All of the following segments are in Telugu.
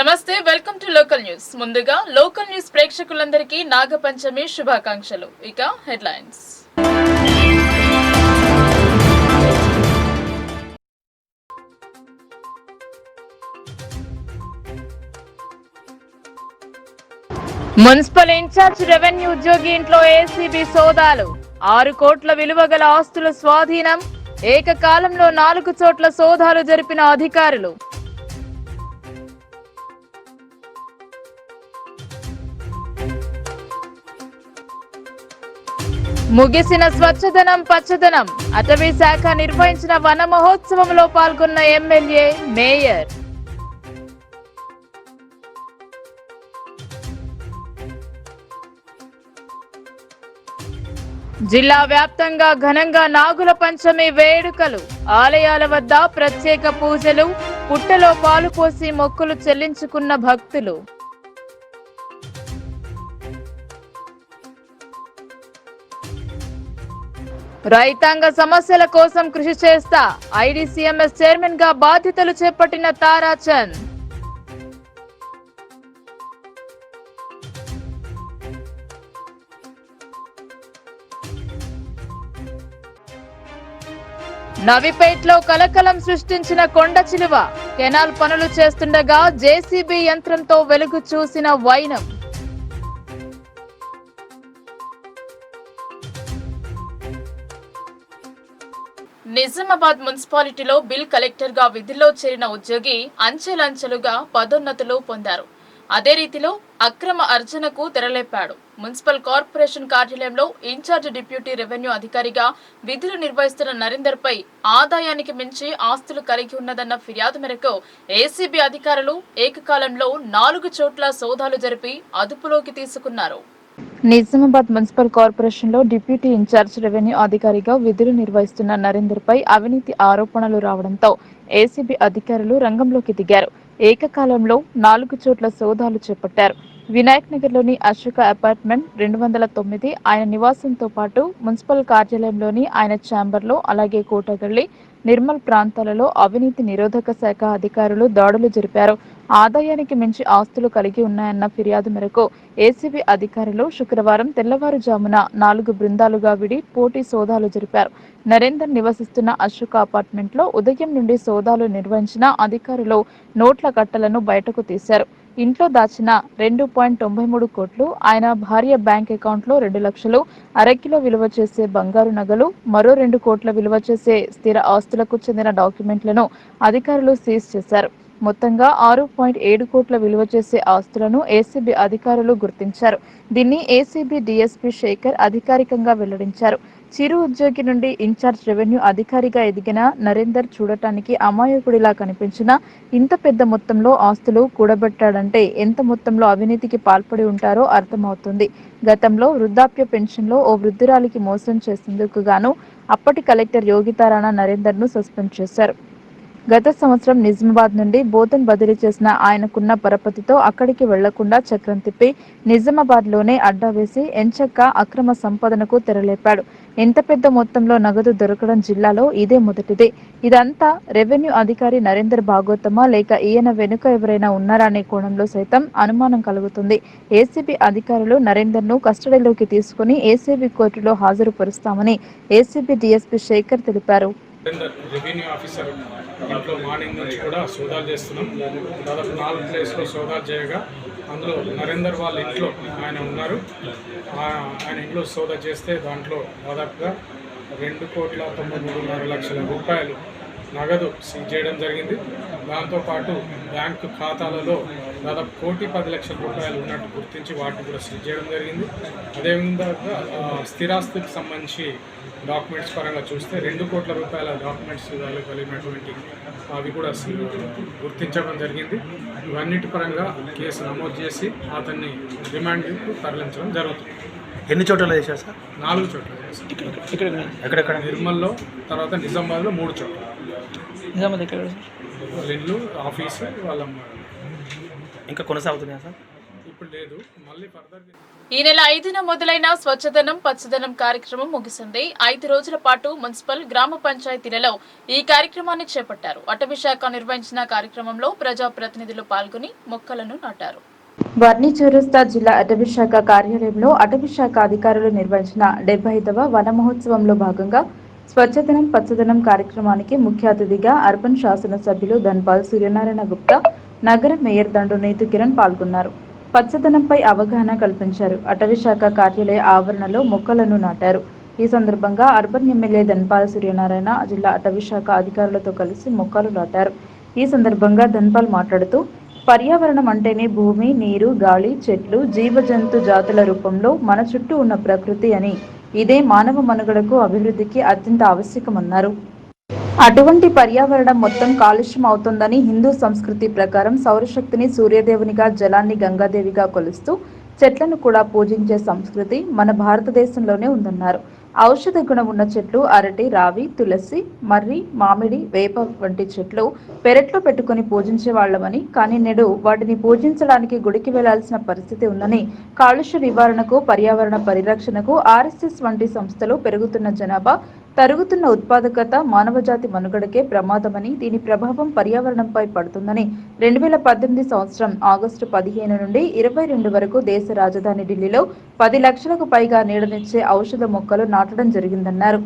నమస్తే, వెల్కమ్ టు లోకల్ న్యూస్. ముందుగా లోకల్ న్యూస్ ప్రేక్షకులందరికీ నాగపంచమి శుభాకాంక్షలు. ఇక హెడ్లైన్స్. మున్సిపల్ ఇన్ఛార్జ్ రెవెన్యూ ఉద్యోగి ఇంట్లో ఏసీబీ సోదాలు. 6 కోట్ల విలువ గల ఆస్తుల స్వాధీనం. ఏకకాలంలో 4 చోట్ల సోదాలు జరిపిన అధికారులు. ముగిసిన స్వచ్ఛదనం పచ్చదనం. అటవీ శాఖ నిర్వహించిన వన మహోత్సవంలో పాల్గొన్న ఎమ్మెల్యే, మేయర్. జిల్లా వ్యాప్తంగా ఘనంగా నాగుల పంచమి వేడుకలు. ఆలయాల వద్ద ప్రత్యేక పూజలు. పుట్టలో పాలు పోసి మొక్కులు చెల్లించుకున్న భక్తులు. రైతాంగ సమస్యల కోసం కృషి చేస్తా. ఐడీసీఎంఎస్ చైర్మన్ గా బాధ్యతలు చేపట్టిన తారాచంద్. నవిపేట్లో కలకలం సృష్టించిన కొండ చిలువ. కెనాల్ పనులు చేస్తుండగా జేసీబీ యంత్రంతో వెలుగు చూసిన వైనం. నిజామాబాద్ మున్సిపాలిటీలో బిల్ కలెక్టర్ గా విధుల్లో చేరిన ఉద్యోగి అంచెలంచెలుగా పదోన్నతులు పొందారు. అదే రీతిలో అక్రమ అర్జనకు తెరలేపాడు. మున్సిపల్ కార్పొరేషన్ కార్యాలయంలో ఇన్ఛార్జ్ డిప్యూటీ రెవెన్యూ అధికారిగా విధులు నిర్వహిస్తున్న నరేందర్ పై ఆదాయానికి మించి ఆస్తులు కలిగి ఉన్నదన్న ఫిర్యాదు మేరకు ఏసీబీ అధికారులు ఏకకాలంలో 4 చోట్ల సోదాలు జరిపి అదుపులోకి తీసుకున్నారు. నిజామాబాద్ మున్సిపల్ కార్పొరేషన్ లో డిప్యూటీ ఇన్ఛార్జ్ రెవెన్యూ అధికారిగా విధులు నిర్వహిస్తున్న నరేందర్ పై అవినీతి ఆరోపణలు రావడంతో ఏసీబీ అధికారులు రంగంలోకి దిగారు. ఏకకాలంలో 4 చోట్ల సోదాలు చేపట్టారు. వినాయక్ నగర్ లోని అశోక అపార్ట్మెంట్ 209 ఆయన నివాసంతో పాటు మున్సిపల్ కార్యాలయంలోని ఆయన ఛాంబర్ లో, అలాగే కోటగల్లి, నిర్మల్ ప్రాంతాలలో అవినీతి నిరోధక శాఖ అధికారులు దాడులు జరిపారు. ఆదాయానికి మించి ఆస్తులు కలిగి ఉన్నాయన్న ఫిర్యాదు మేరకు ఏసీబీ అధికారులు శుక్రవారం తెల్లవారుజామున 4 బృందాలుగా విడి పోటీ సోదాలు జరిపారు. నరేందర్ నివసిస్తున్న అశోక అపార్ట్మెంట్ లో ఉదయం నుండి సోదాలు నిర్వహించిన అధికారులు నోట్ల కట్టలను బయటకు తీశారు. ఇంట్లో దాచిన 2.93 కోట్లు, ఆయన భార్య బ్యాంక్ అకౌంట్ లో 2 లక్షలు, అరకిలో విలువ చేసే బంగారు నగలు, మరో 2 కోట్ల విలువ చేసే స్థిర ఆస్తులకు చెందిన డాక్యుమెంట్లను అధికారులు సీజ్ చేశారు. మొత్తంగా 6.7 కోట్ల విలువ చేసే ఆస్తులను ఏసీబీ అధికారులు గుర్తించారు. దీన్ని ఏసీబీ డీఎస్పీ శేఖర్ అధికారికంగా వెల్లడించారు. చిరు ఉద్యోగి నుండి ఇన్ఛార్జ్ రెవెన్యూ అధికారిగా ఎదిగిన నరేందర్ చూడటానికి అమాయకుడిలా కనిపించినా ఇంత పెద్ద మొత్తంలో ఆస్తులు కూడబెట్టాడంటే ఎంత మొత్తంలో అవినీతికి పాల్పడి ఉంటారో అర్థమవుతుంది. గతంలో వృద్ధాప్య పెన్షన్లో ఓ వృద్ధురాలికి మోసం చేసేందుకు గాను అప్పటి కలెక్టర్ యోగితారాణా నరేందర్ ను సస్పెండ్ చేశారు. గత సంవత్సరం నిజామాబాద్ నుండి బోధన్ బదిలీ చేసిన ఆయనకున్న పరపతితో అక్కడికి వెళ్లకుండా చక్రం తిప్పి నిజామాబాద్ లోనే అడ్డా వేసి ఎంచక్క అక్రమ సంపదనకు తెరలేపాడు. ఎంత పెద్ద మొత్తంలో నగదు దొరకడం జిల్లాలో ఇదే మొదటిదే. ఇదంతా రెవెన్యూ అధికారి నరేందర్ భాగోతమా, లేక ఈయన వెనుక ఎవరైనా ఉన్నారా అనే కోణంలో సైతం అనుమానం కలుగుతుంది. ఏసీబీ అధికారులు నరేందర్ ను కస్టడీలోకి తీసుకుని ఏసీబీ కోర్టులో హాజరుపరుస్తామని ఏసీబీ డీఎస్పీ శేఖర్ తెలిపారు. రెవెన్యూ ఆఫీసర్ ఇంట్లో మార్నింగ్ నుంచి కూడా సోదాలు చేస్తున్నాం. దాదాపు 4 ప్లేస్లో సోదాలు చేయగా అందులో నరేందర్ వాళ్ళ ఇంట్లో ఆయన ఉన్నారు. ఆయన ఇంట్లో సోదా చేస్తే దాంట్లో దాదాపుగా 2,93.5 లక్షల రూపాయలు నగదు సీజ్ చేయడం జరిగింది. దాంతోపాటు బ్యాంకు ఖాతాలలో దాదాపు 1,10,00,000 రూపాయలు ఉన్నట్టు గుర్తించి వాటిని కూడా సీజ్ చేయడం జరిగింది. అదేవిధంగా స్థిరాస్తికి సంబంధించి డాక్యుమెంట్స్ పరంగా చూస్తే 2 కోట్ల రూపాయల డాక్యుమెంట్స్ కలిగినటువంటి అవి కూడా గుర్తించడం జరిగింది. ఇవన్నిటి పరంగా కేసు నమోదు చేసి అతన్ని రిమాండ్కు తరలించడం జరుగుతుంది. ఎన్ని చోట్ల చేశారు సార్? 4 చోట్ల ఎక్కడెక్కడ? నిర్మల్లో, తర్వాత నిజామాబాద్లో 3 చోట్ల. నిజామాబాద్ ఎక్కడ? వాళ్ళ ఇల్లు, ఆఫీసు, వాళ్ళ ఇంకా కొనసాగుతున్నాయా సార్? ఇప్పుడు లేదు, మళ్ళీ ఫర్దర్ ఈ నెల 5న మొదలైన స్వచ్ఛదనం పచ్చదనం కార్యక్రమం ముగిసింది. 5 రోజుల పాటు మున్సిపల్, గ్రామ పంచాయతీలలో ఈ కార్యక్రమాన్ని చేపట్టారు. అటవీ శాఖ నిర్వహించిన కార్యక్రమంలో ప్రజాప్రతినిధులు పాల్గొని మొక్కలను నాటారు. వర్ణి చౌరస్తా జిల్లా అటవీ శాఖ కార్యాలయంలో అటవీ శాఖ అధికారులు నిర్వహించిన 75వ వన మహోత్సవంలో భాగంగా స్వచ్ఛదనం పచ్చదనం కార్యక్రమానికి ముఖ్య అతిథిగా అర్బన్ శాసనసభ్యులు ధన్పాల్ సూర్యనారాయణ గుప్తా, నగర మేయర్ దండు నీతు కిరణ్ పాల్గొన్నారు. పచ్చదనంపై అవగాహన కల్పించారు. అటవీ శాఖ కార్యాలయ ఆవరణలో మొక్కలను నాటారు. ఈ సందర్భంగా అర్బన్ ఎమ్మెల్యే ధన్పాల్ సూర్యనారాయణ జిల్లా అటవీ శాఖ అధికారులతో కలిసి మొక్కలు నాటారు. ఈ సందర్భంగా ధన్పాల్ మాట్లాడుతూ పర్యావరణం అంటేనే భూమి, నీరు, గాలి, చెట్లు, జీవజంతు జాతుల రూపంలో మన చుట్టూ ఉన్న ప్రకృతి అని, ఇదే మానవ మనుగడకు అభివృద్ధికి అత్యంత ఆవశ్యకమన్నారు. అటువంటి పర్యావరణం మొత్తం కాలుష్యం అవుతుందని హిందూ సంస్కృతి ప్రకారం సౌరశక్తిని సూర్యదేవునిగా, జలాన్ని గంగాదేవిగా కొలుస్తూ చెట్లను కూడా పూజించే సంస్కృతి మన భారతదేశంలోనే ఉందన్నారు. ఔషధ గుణం ఉన్న చెట్లు అరటి, రావి, తులసి, మర్రి, మామిడి, వేప వంటి చెట్లు పెరట్లో పెట్టుకుని పూజించే వాళ్ళమని, కానీ నేడు వాటిని పూజించడానికి గుడికి వెళ్లాల్సిన పరిస్థితి ఉందని, కాలుష్య నివారణకు, పర్యావరణ పరిరక్షణకు ఆర్ఎస్ఎస్ వంటి సంస్థలు పెరుగుతున్న జనాభా, తరుగుతున్న ఉత్పాదకత మానవజాతి మనుగడకే ప్రమాదమని, దీని ప్రభావం పర్యావరణంపై పడుతుందని 2018 సంవత్సరం ఆగస్టు 15 నుండి 22 వరకు దేశ రాజధాని ఢిల్లీలో 10 లక్షలకు పైగా నీడనిచ్చే ఔషధ మొక్కలు నాటడం జరిగిందన్నారు.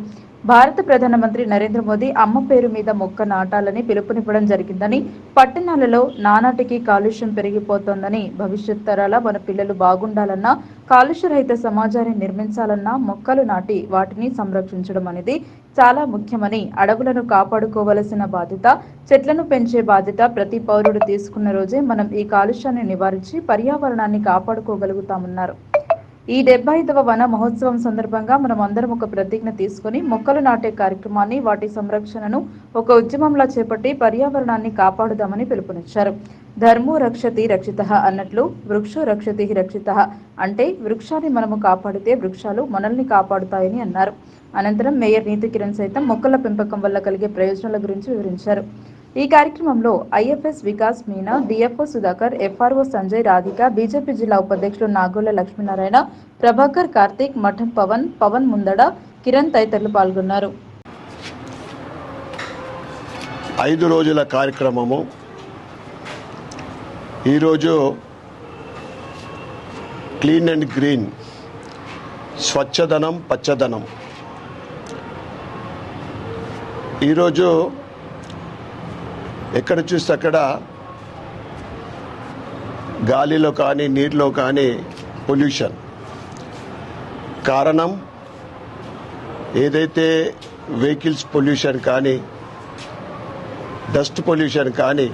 భారత ప్రధానమంత్రి నరేంద్ర మోదీ అమ్మ పేరు మీద మొక్క నాటాలని పిలుపునివ్వడం జరిగిందని, పట్టణాలలో నానాటికి కాలుష్యం పెరిగిపోతోందని, భవిష్యత్ తరాల మన పిల్లలు బాగుండాలన్నా, కాలుష్యరహిత సమాజాన్ని నిర్మించాలన్నా మొక్కలు నాటి వాటిని సంరక్షించడం అనేది చాలా ముఖ్యమని, అడవులను కాపాడుకోవలసిన బాధ్యత, చెట్లను పెంచే బాధ్యత ప్రతి పౌరుడు తీసుకున్న రోజే మనం ఈ కాలుష్యాన్ని నివారించి పర్యావరణాన్ని కాపాడుకోగలుగుతామన్నారు. ఈ 75వ వన మహోత్సవం సందర్భంగా మనం అందరం ఒక ప్రతిజ్ఞ తీసుకుని మొక్కలు నాటే కార్యక్రమాన్ని, వాటి సంరక్షణను ఒక ఉద్యమంలా చేపట్టి పర్యావరణాన్ని కాపాడుదామని పిలుపునిచ్చారు. ధర్మో రక్షతి రక్షితః అన్నట్లు వృక్షో రక్షతి రక్షితః అంటే వృక్షాన్ని మనము కాపాడితే వృక్షాలు మనల్ని కాపాడుతాయని అన్నారు. అనంతరం మేయర్ నీతు కిరణ్ సైతం మొక్కల పెంపకం వల్ల కలిగే ప్రయోజనాల గురించి వివరించారు. ఈ కార్యక్రమంలో IFS Vikas Meena, DFO Sudhakar, FRO Sanjay, Radhika, BJP జిల్లా ఉపాధ్యక్షులు నాగోళ్ల లక్ష్మీనారాయణ, ప్రభాకర్, కార్తీక్, మఠం పవన్ ముందడ, కిరణ్ తదితరులు పాల్గొన్నారు. 5 రోజుల కార్యక్రమము ఈరోజు క్లీన్ అండ్ గ్రీన్, స్వచ్ఛదనం పచ్చదనం. ఈరోజు ఎక్కడ చూస్తే అక్కడ గాలిలో కానీ నీటిలో కానీ పొల్యూషన్. కారణం ఏదైతే వెహికల్స్ పొల్యూషన్ కానీ, డస్ట్ పొల్యూషన్ కానీ,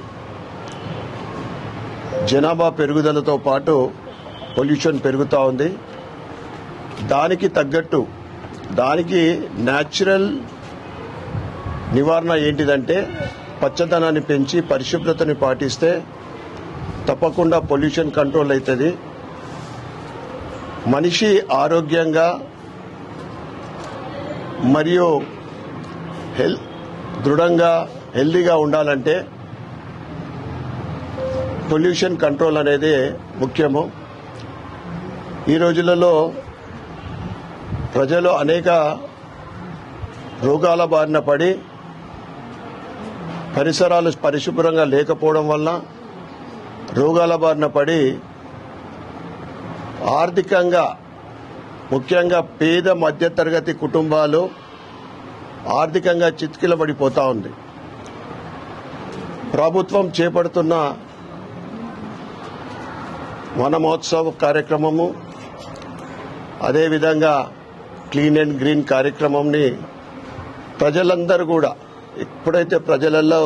జనాభా పెరుగుదలతో పాటు పొల్యూషన్ పెరుగుతూ ఉంది. దానికి తగ్గట్టు దానికి న్యాచురల్ నివారణ ఏంటిదంటే పచ్చదనాన్ని పెంచి పరిశుభ్రతని పాటిస్తే తప్పకుండా పొల్యూషన్ కంట్రోల్ అవుతుంది. మనిషి ఆరోగ్యంగా మరియు దృఢంగా హెల్దీగా ఉండాలంటే పొల్యూషన్ కంట్రోల్ అనేది ముఖ్యము. ఈ రోజులలో ప్రజలు అనేక రోగాల బారిన పడి పరిసరాలు పరిశుభ్రంగా లేకపోవడం వల్ల రోగాల బారిన పడి ఆర్థికంగా, ముఖ్యంగా పేద మధ్యతరగతి కుటుంబాలు ఆర్థికంగా చితికిలబడిపోతా ఉంది. ప్రభుత్వం చేపడుతున్న వన మహోత్సవ కార్యక్రమము, అదేవిధంగా క్లీన్ అండ్ గ్రీన్ కార్యక్రమంని ప్రజలందరూ కూడా, ఇప్పుడైతే ప్రజలలో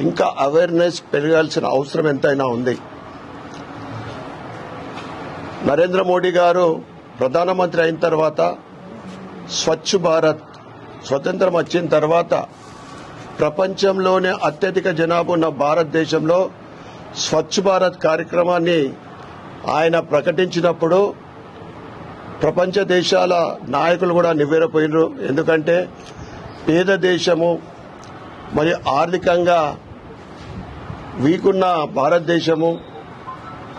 ఇంకా అవేర్నెస్ పెరగాల్సిన అవసరం ఎంతైనా ఉంది. నరేంద్ర మోడీ గారు ప్రధానమంత్రి అయిన తర్వాత స్వచ్ఛ భారత్, స్వతంత్రం వచ్చిన తర్వాత ప్రపంచంలోనే అత్యధిక జనాభా ఉన్న భారతదేశంలో స్వచ్ఛ భారత్ కార్యక్రమాన్ని ఆయన ప్రకటించినప్పుడు ప్రపంచ దేశాల నాయకులు కూడా నివ్వెరపోయినారు. ఎందుకంటే పేద దేశము మరి ఆర్థికంగా వీకున్న భారతదేశము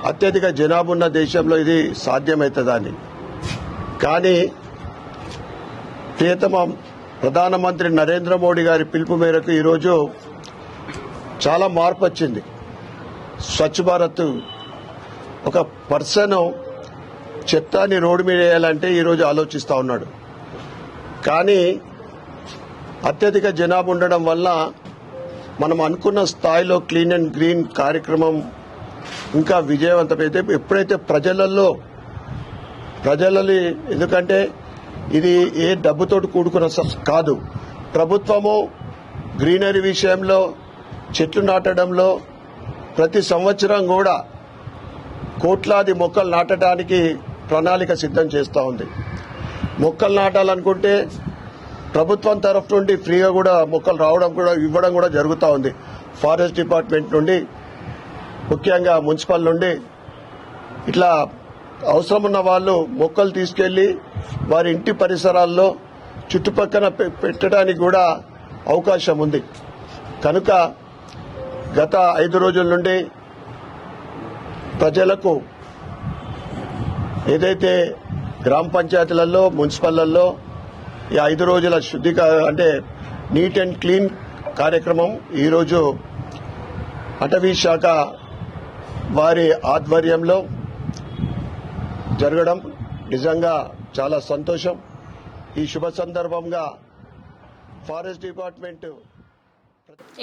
అత్యధిక జనాభా ఉన్న దేశంలో ఇది సాధ్యమవుతుందని. కానీ ప్రియతమ ప్రధానమంత్రి నరేంద్ర మోడీ గారి పిలుపు మేరకు ఈరోజు చాలా మార్పు వచ్చింది. స్వచ్ఛ భారత్ ఒక పర్సన్ చెత్తని రోడ్డు మీద వేయాలంటే ఈరోజు ఆలోచిస్తూ ఉన్నాడు. కానీ అత్యధిక జనాభా ఉండడం వల్ల మనం అనుకున్న స్థాయిలో క్లీన్ అండ్ గ్రీన్ కార్యక్రమం ఇంకా విజయవంతమైతే ఎప్పుడైతే ప్రజలలో ఎందుకంటే ఇది ఏ డబ్బుతోటి కూడుకున్న కాదు. ప్రభుత్వము గ్రీనరీ విషయంలో చెట్లు నాటడంలో ప్రతి సంవత్సరం కూడా కోట్లాది మొక్కలు నాటడానికి ప్రణాళిక సిద్ధం చేస్తూ ఉంది. మొక్కలు నాటాలనుకుంటే ప్రభుత్వం తరఫు నుండి ఫ్రీగా కూడా మొక్కలు ఇవ్వడం కూడా జరుగుతూ ఉంది. ఫారెస్ట్ డిపార్ట్మెంట్ నుండి, ముఖ్యంగా మున్సిపల్ నుండి ఇట్లా అవసరం ఉన్న వాళ్ళు మొక్కలు తీసుకెళ్లి వారి ఇంటి పరిసరాల్లో చుట్టుపక్కల పెట్టడానికి కూడా అవకాశం ఉంది. కనుక గత 5 రోజుల నుండి ప్రజలకు ఏదైతే గ్రామ పంచాయతీలలో, మున్సిపల్లలో ఈ 5 రోజుల అంటే నీట్ అండ్ క్లీన్ కార్యక్రమం ఈరోజు అటవీ శాఖ వారి ఆధ్వర్యంలో జరగడం నిజంగా చాలా సంతోషం. ఈ శుభ సందర్భంగా ఫారెస్ట్ డిపార్ట్మెంట్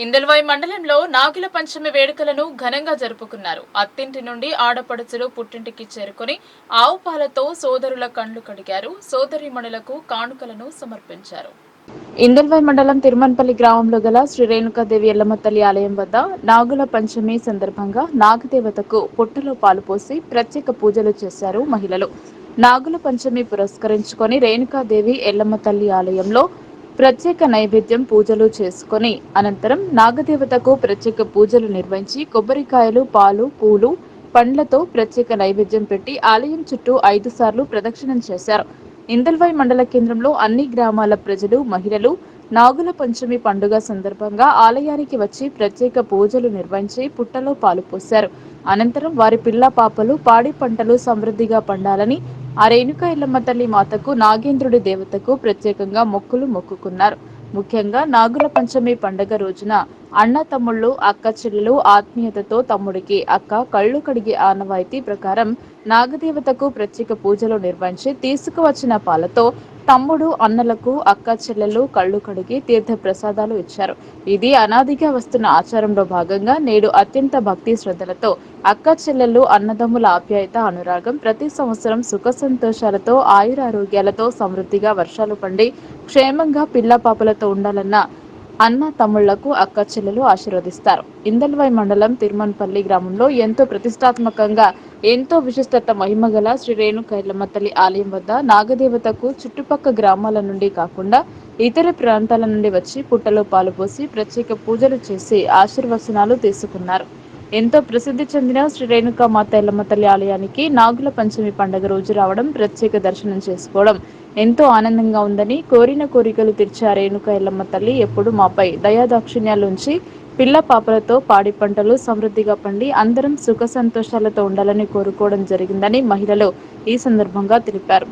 ఇందల్వాయి మండలంలో నాగుల పంచమి వేడుకలను ఘనంగా జరుపుకున్నారు. అత్తింటి నుండి ఆడపడుచులు పుట్టింటికి చేరుకుని ఆవు పాలతో సోదరుల కండ్లు కడిగారు. సోదరీమణులకు కానుకలను సమర్పించారు. ఇందల్వాయి మండలం తిరుమన్పల్లి గ్రామంలో గల శ్రీ రేణుకాదేవి ఎల్లమ్మ తల్లి ఆలయం వద్ద నాగుల పంచమి సందర్భంగా నాగదేవతకు పుట్టలో పాలు పోసి ప్రత్యేక పూజలు చేశారు మహిళలు. నాగుల పంచమి పురస్కరించుకొని రేణుకాదేవి ఎల్లమ్మ తల్లి ఆలయంలో ప్రత్యేక నైవేద్యం పూజలు చేసుకుని అనంతరం నాగదేవతకు ప్రత్యేక పూజలు నిర్వహించి కొబ్బరికాయలు, పాలు, పూలు, పండ్లతో ప్రత్యేక నైవేద్యం పెట్టి ఆలయం చుట్టూ 5 సార్లు ప్రదక్షిణం చేశారు. ఇందల్వాయి మండల కేంద్రంలో అన్ని గ్రామాల ప్రజలు, మహిళలు నాగుల పంచమి పండుగ సందర్భంగా ఆలయానికి వచ్చి ప్రత్యేక పూజలు నిర్వహించి పుట్టలో పాలు పోశారు. అనంతరం వారి పిల్ల పాపలు పాడి పంటలు సమృద్ధిగా పండాలని ఆ రేణుకా ఎల్లమ్మ తల్లి మాతకు, నాగేంద్రుడి దేవతకు ప్రత్యేకంగా మొక్కులు మొక్కుకున్నారు. ముఖ్యంగా నాగుల పంచమి పండుగ రోజున అన్న తమ్ముళ్ళు, అక్క చెల్లెలు ఆత్మీయతతో తమ్ముడికి అక్క కళ్ళు కడిగే ఆనవాయితీ ప్రకారం నాగదేవతకు ప్రత్యేక పూజలు నిర్వహించి తీసుకువచ్చిన పాలతో తమ్ముడు అన్నలకు, అక్క చెల్లెలు కళ్ళు కడిగి తీర్థ ప్రసాదాలు ఇచ్చారు. ఇది అనాదిగా వస్తున్న ఆచారంలో భాగంగా నేడు అత్యంత భక్తి శ్రద్ధలతో అక్క చెల్లెలు, అన్నదమ్ముల ఆప్యాయత, అనురాగం ప్రతి సంవత్సరం సుఖ సంతోషాలతో, ఆయురారోగ్యాలతో సమృద్ధిగా వర్షాలు పండి క్షేమంగా పిల్ల పాపలతో ఉండాలన్న అన్న తమ్ముళ్లకు అక్క చెల్లెలు ఆశీర్వదిస్తారు. ఇందల్వాయి మండలం తిరుమన్పల్లి గ్రామంలో ఎంతో ప్రతిష్టాత్మకంగా, ఎంతో విశిష్టత మహిమగల శ్రీ రేణుకా ఎల్లమ్మ తల్లి ఆలయం వద్ద నాగదేవతకు చుట్టుపక్క గ్రామాల నుండి కాకుండా ఇతర ప్రాంతాల నుండి వచ్చి పుట్టలో పాలు పోసి ప్రత్యేక పూజలు చేసి ఆశీర్వచనాలు తీసుకున్నారు. ఎంతో ప్రసిద్ధి చెందిన శ్రీ రేణుకా మాత ఎల్లమ్మ తల్లి ఆలయానికి నాగుల పంచమి పండుగ రోజు రావడం, ప్రత్యేక దర్శనం చేసుకోవడం ఎంతో ఆనందంగా ఉందని, కోరిన కోరికలు తీర్చే రేణుకా ఎల్లమ్మ తల్లి ఎప్పుడు మాపై దయాదాక్షిణ్యాలుంచి పిల్ల పాపలతో పాడి పంటలు సమృద్ధిగా పండి అందరం సుఖ సంతోషాలతో ఉండాలని కోరుకోవడం జరిగిందని మహిళలు ఈ సందర్భంగా తెలిపారు.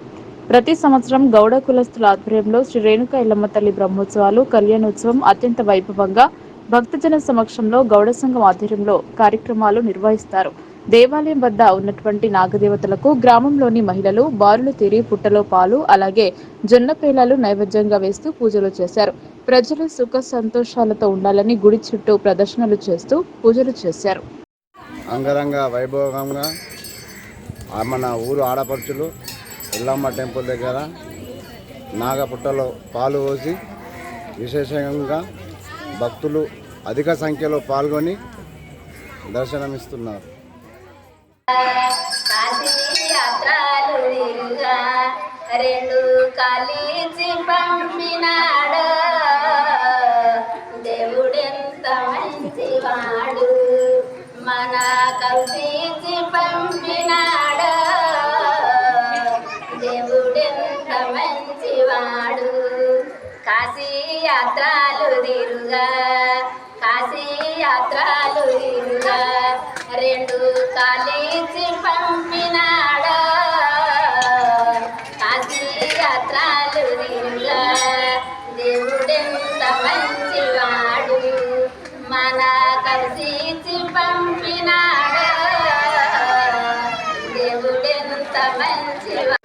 ప్రతి సంవత్సరం గౌడ కులస్తుల ఆధ్వర్యంలో శ్రీ రేణుకా ఎల్లమ్మ తల్లి బ్రహ్మోత్సవాలు, కళ్యాణోత్సవం అత్యంత వైభవంగా భక్తజన సమక్షంలో గౌడ సంఘం ఆధ్వర్యంలో కార్యక్రమాలు నిర్వహిస్తారు. దేవాలయం వద్ద ఉన్నటువంటి నాగదేవతలకు గ్రామంలోని మహిళలు బారులు తీరి పుట్టలో పాలు, అలాగే జొన్న పేలాలు నైవేద్యంగా వేస్తూ పూజలు చేశారు. ప్రజలు సుఖ సంతోషాలతో ఉండాలని గుడి చుట్టూ ప్రదర్శనలు చేస్తూ పూజలు చేశారు. అంగరంగ వైభవంగా మన ఊరు ఆడపడుచులు ఎల్లమ్మ టెంపుల్ దగ్గర నాగపుట్టలో పాలు పోసి విశేషంగా భక్తులు అధిక సంఖ్యలో పాల్గొని దర్శనమిస్తున్నారు. రెండు కలిసి పంపినాడు దేవుడెంత మంచివాడు, మన కలిసి పంపినాడు దేవుడెంత మంచివాడు. కాశీ యాత్రలు తిరుగా కాశీ యాత్రలు తిరుగా రెండు కాలేజీ పంపినాడు కాశీ యాత్రలు తిరుగా దేవుడెంత మంచివాడు మన కలిసి పంపినాడు దేవుడెంత మంచివాడు.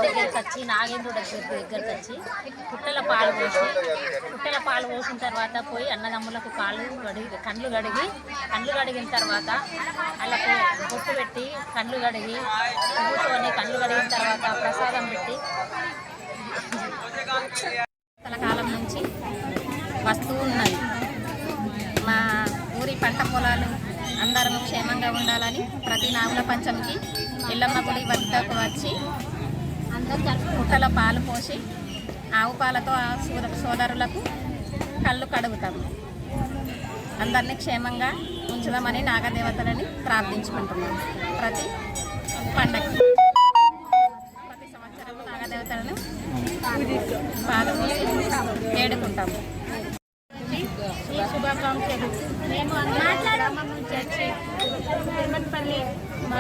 దగ్గరికి వచ్చి నాగేంద్రుడు దగ్గరికి వచ్చి పుట్టల పాలు పోసిన తర్వాత పోయి అన్నదమ్ములకు కళ్ళు కడిగిన తర్వాత వాళ్ళకు బొట్టు పెట్టి కళ్ళు కడిగి కూర్చొని కళ్ళు కడిగిన తర్వాత ప్రసాదం పెట్టి కాలం నుంచి వస్తూ ఉన్నది. మా ఊరి పంట పొలాలు అందరం క్షేమంగా ఉండాలని ప్రతి నాగుల పంచమికి ఎల్లమ్మ గుడి వద్దకు వచ్చి పుట్టల పాలు పోసి ఆవు పాలతో సోదరులకు కళ్ళు కడుగుతాము. అందరినీ క్షేమంగా ఉంచుదామని నాగదేవతలని ప్రార్థించుకుంటున్నాము. ప్రతి పండగ ప్రతి సంవత్సరం నాగదేవతలను పాలు పోసి వేడుకుంటాము. ఈ శుభాకాంక్షలు. మేము గ్రామం నుంచి వచ్చి తిరుమలపల్లి మా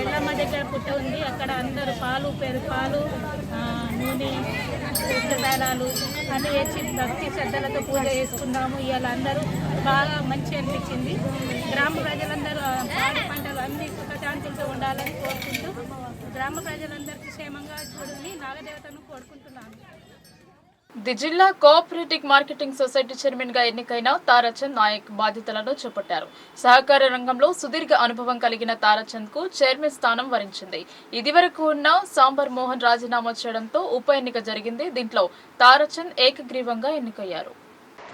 ఎల్లమ్మ దగ్గర పుట్ట ఉంది. అక్కడ అందరూ పాలు నూనె పుస్తకాలు అన్నీ వేసి భక్తి శ్రద్ధలతో పూజ చేసుకున్నాము. ఇవాళ అందరూ బాగా మంచి అనిపించింది. గ్రామ ప్రజలందరూ పాడి పంటలు అన్ని సుఖశాంతులతో ఉండాలని కోరుకుంటూ గ్రామ ప్రజలందరికీ క్షేమంగా చూడాలని నాగదేవతను కోరుకుంటున్నాను. ది జిల్లా కోఆపరేటివ్ మార్కెటింగ్ సొసైటీ చైర్మన్ గా ఎన్నికైన తారాచంద్ నాయక్ బాధ్యతలను చేపట్టారు. సహకార రంగంలో సుదీర్ఘ అనుభవం కలిగిన తారాచంద్ కు చైర్మన్ స్థానం వరించింది. ఇదివరకు ఉన్న సాంబర్ మోహన్ రాజీనామా చేయడంతో ఉప ఎన్నిక జరిగింది. దీంట్లో తారాచంద్ ఏకగ్రీవంగా ఎన్నికయ్యారు.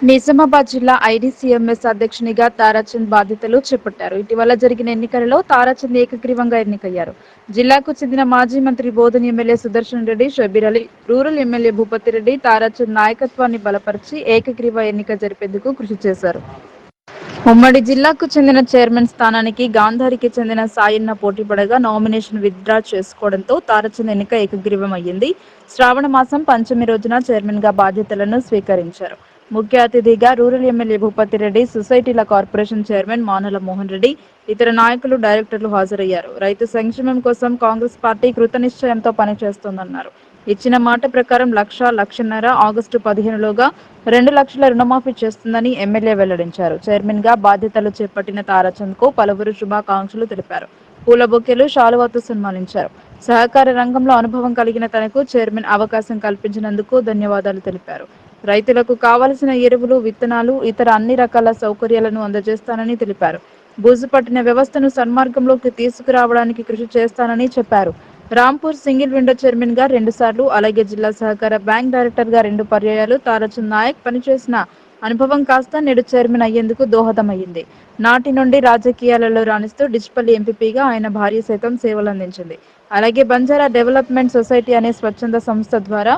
నిజామాబాద్ జిల్లా ఐడీసీఎంఎస్ అధ్యక్షునిగా తారాచంద్ బాధ్యతలు చేపట్టారు. ఇటీవల జరిగిన ఎన్నికలలో తారాచంద్ ఏకగ్రీవంగా ఎన్నికయ్యారు. జిల్లాకు చెందిన మాజీ మంత్రి Bodhan MLA Sudarshan Reddy, Shabbir Ali, rural MLA Bhupathi Reddy Tarachand నాయకత్వాన్ని బలపరిచి ఏకగ్రీవ ఎన్నిక జరిపేందుకు కృషి చేశారు. ఉమ్మడి జిల్లాకు చెందిన చైర్మన్ స్థానానికి గాంధారికి చెందిన సాయన్న పోటీపడగా నామినేషన్ విత్డ్రా చేసుకోవడంతో తారాచంద్ ఎన్నిక ఏకగ్రీవం అయ్యింది. శ్రావణ మాసం పంచమి రోజున చైర్మన్ గా బాధ్యతలను స్వీకరించారు. ముఖ్య అతిథిగా రూరల్ ఎమ్మెల్యే భూపతి రెడ్డి, సొసైటీల కార్పొరేషన్ చైర్మన్ మానల మోహన్ రెడ్డి, ఇతర నాయకులు, డైరెక్టర్లు హాజరయ్యారు. రైతు సంక్షేమం కోసం కాంగ్రెస్ పార్టీ కృతనిశ్చయంతో పనిచేస్తోందన్నారు. ఇచ్చిన మాట ప్రకారం 1,00,00,000 ఆగస్టు 15లోగా 2 లక్షల రుణమాఫీ చేస్తుందని ఎమ్మెల్యే వెల్లడించారు. చైర్మన్ గా బాధ్యతలు చేపట్టిన తారాచంద్ కు పలువురు శుభాకాంక్షలు తెలిపారు. పూల బొకేలు, శాలువాతో సన్మానించారు. సహకార రంగంలో అనుభవం కలిగిన తనకు చైర్మన్ అవకాశం కల్పించినందుకు ధన్యవాదాలు తెలిపారు. రైతులకు కావలసిన ఎరువులు, విత్తనాలు, ఇతర అన్ని రకాల సౌకర్యాలను అందజేస్తానని తెలిపారు. బూజు పట్టిన వ్యవస్థను సన్మార్గంలోకి తీసుకురావడానికి కృషి చేస్తానని చెప్పారు. రాంపూర్ సింగిల్ విండో చైర్మన్ గా 2 సార్లు, అలాగే జిల్లా సహకార బ్యాంక్ డైరెక్టర్ గా 2 పర్యాయాలు తారాచంద్ నాయక్ పనిచేసిన అనుభవం కాస్త నేడు చైర్మన్ అయ్యేందుకు దోహదమయ్యింది. నాటి నుండి రాజకీయాలలో రాణిస్తూ డిచ్పల్లి ఎంపీపీగా ఆయన భార్య సైతం సేవలందించింది. అలాగే బంజారా డెవలప్మెంట్ సొసైటీ అనే స్వచ్ఛంద సంస్థ ద్వారా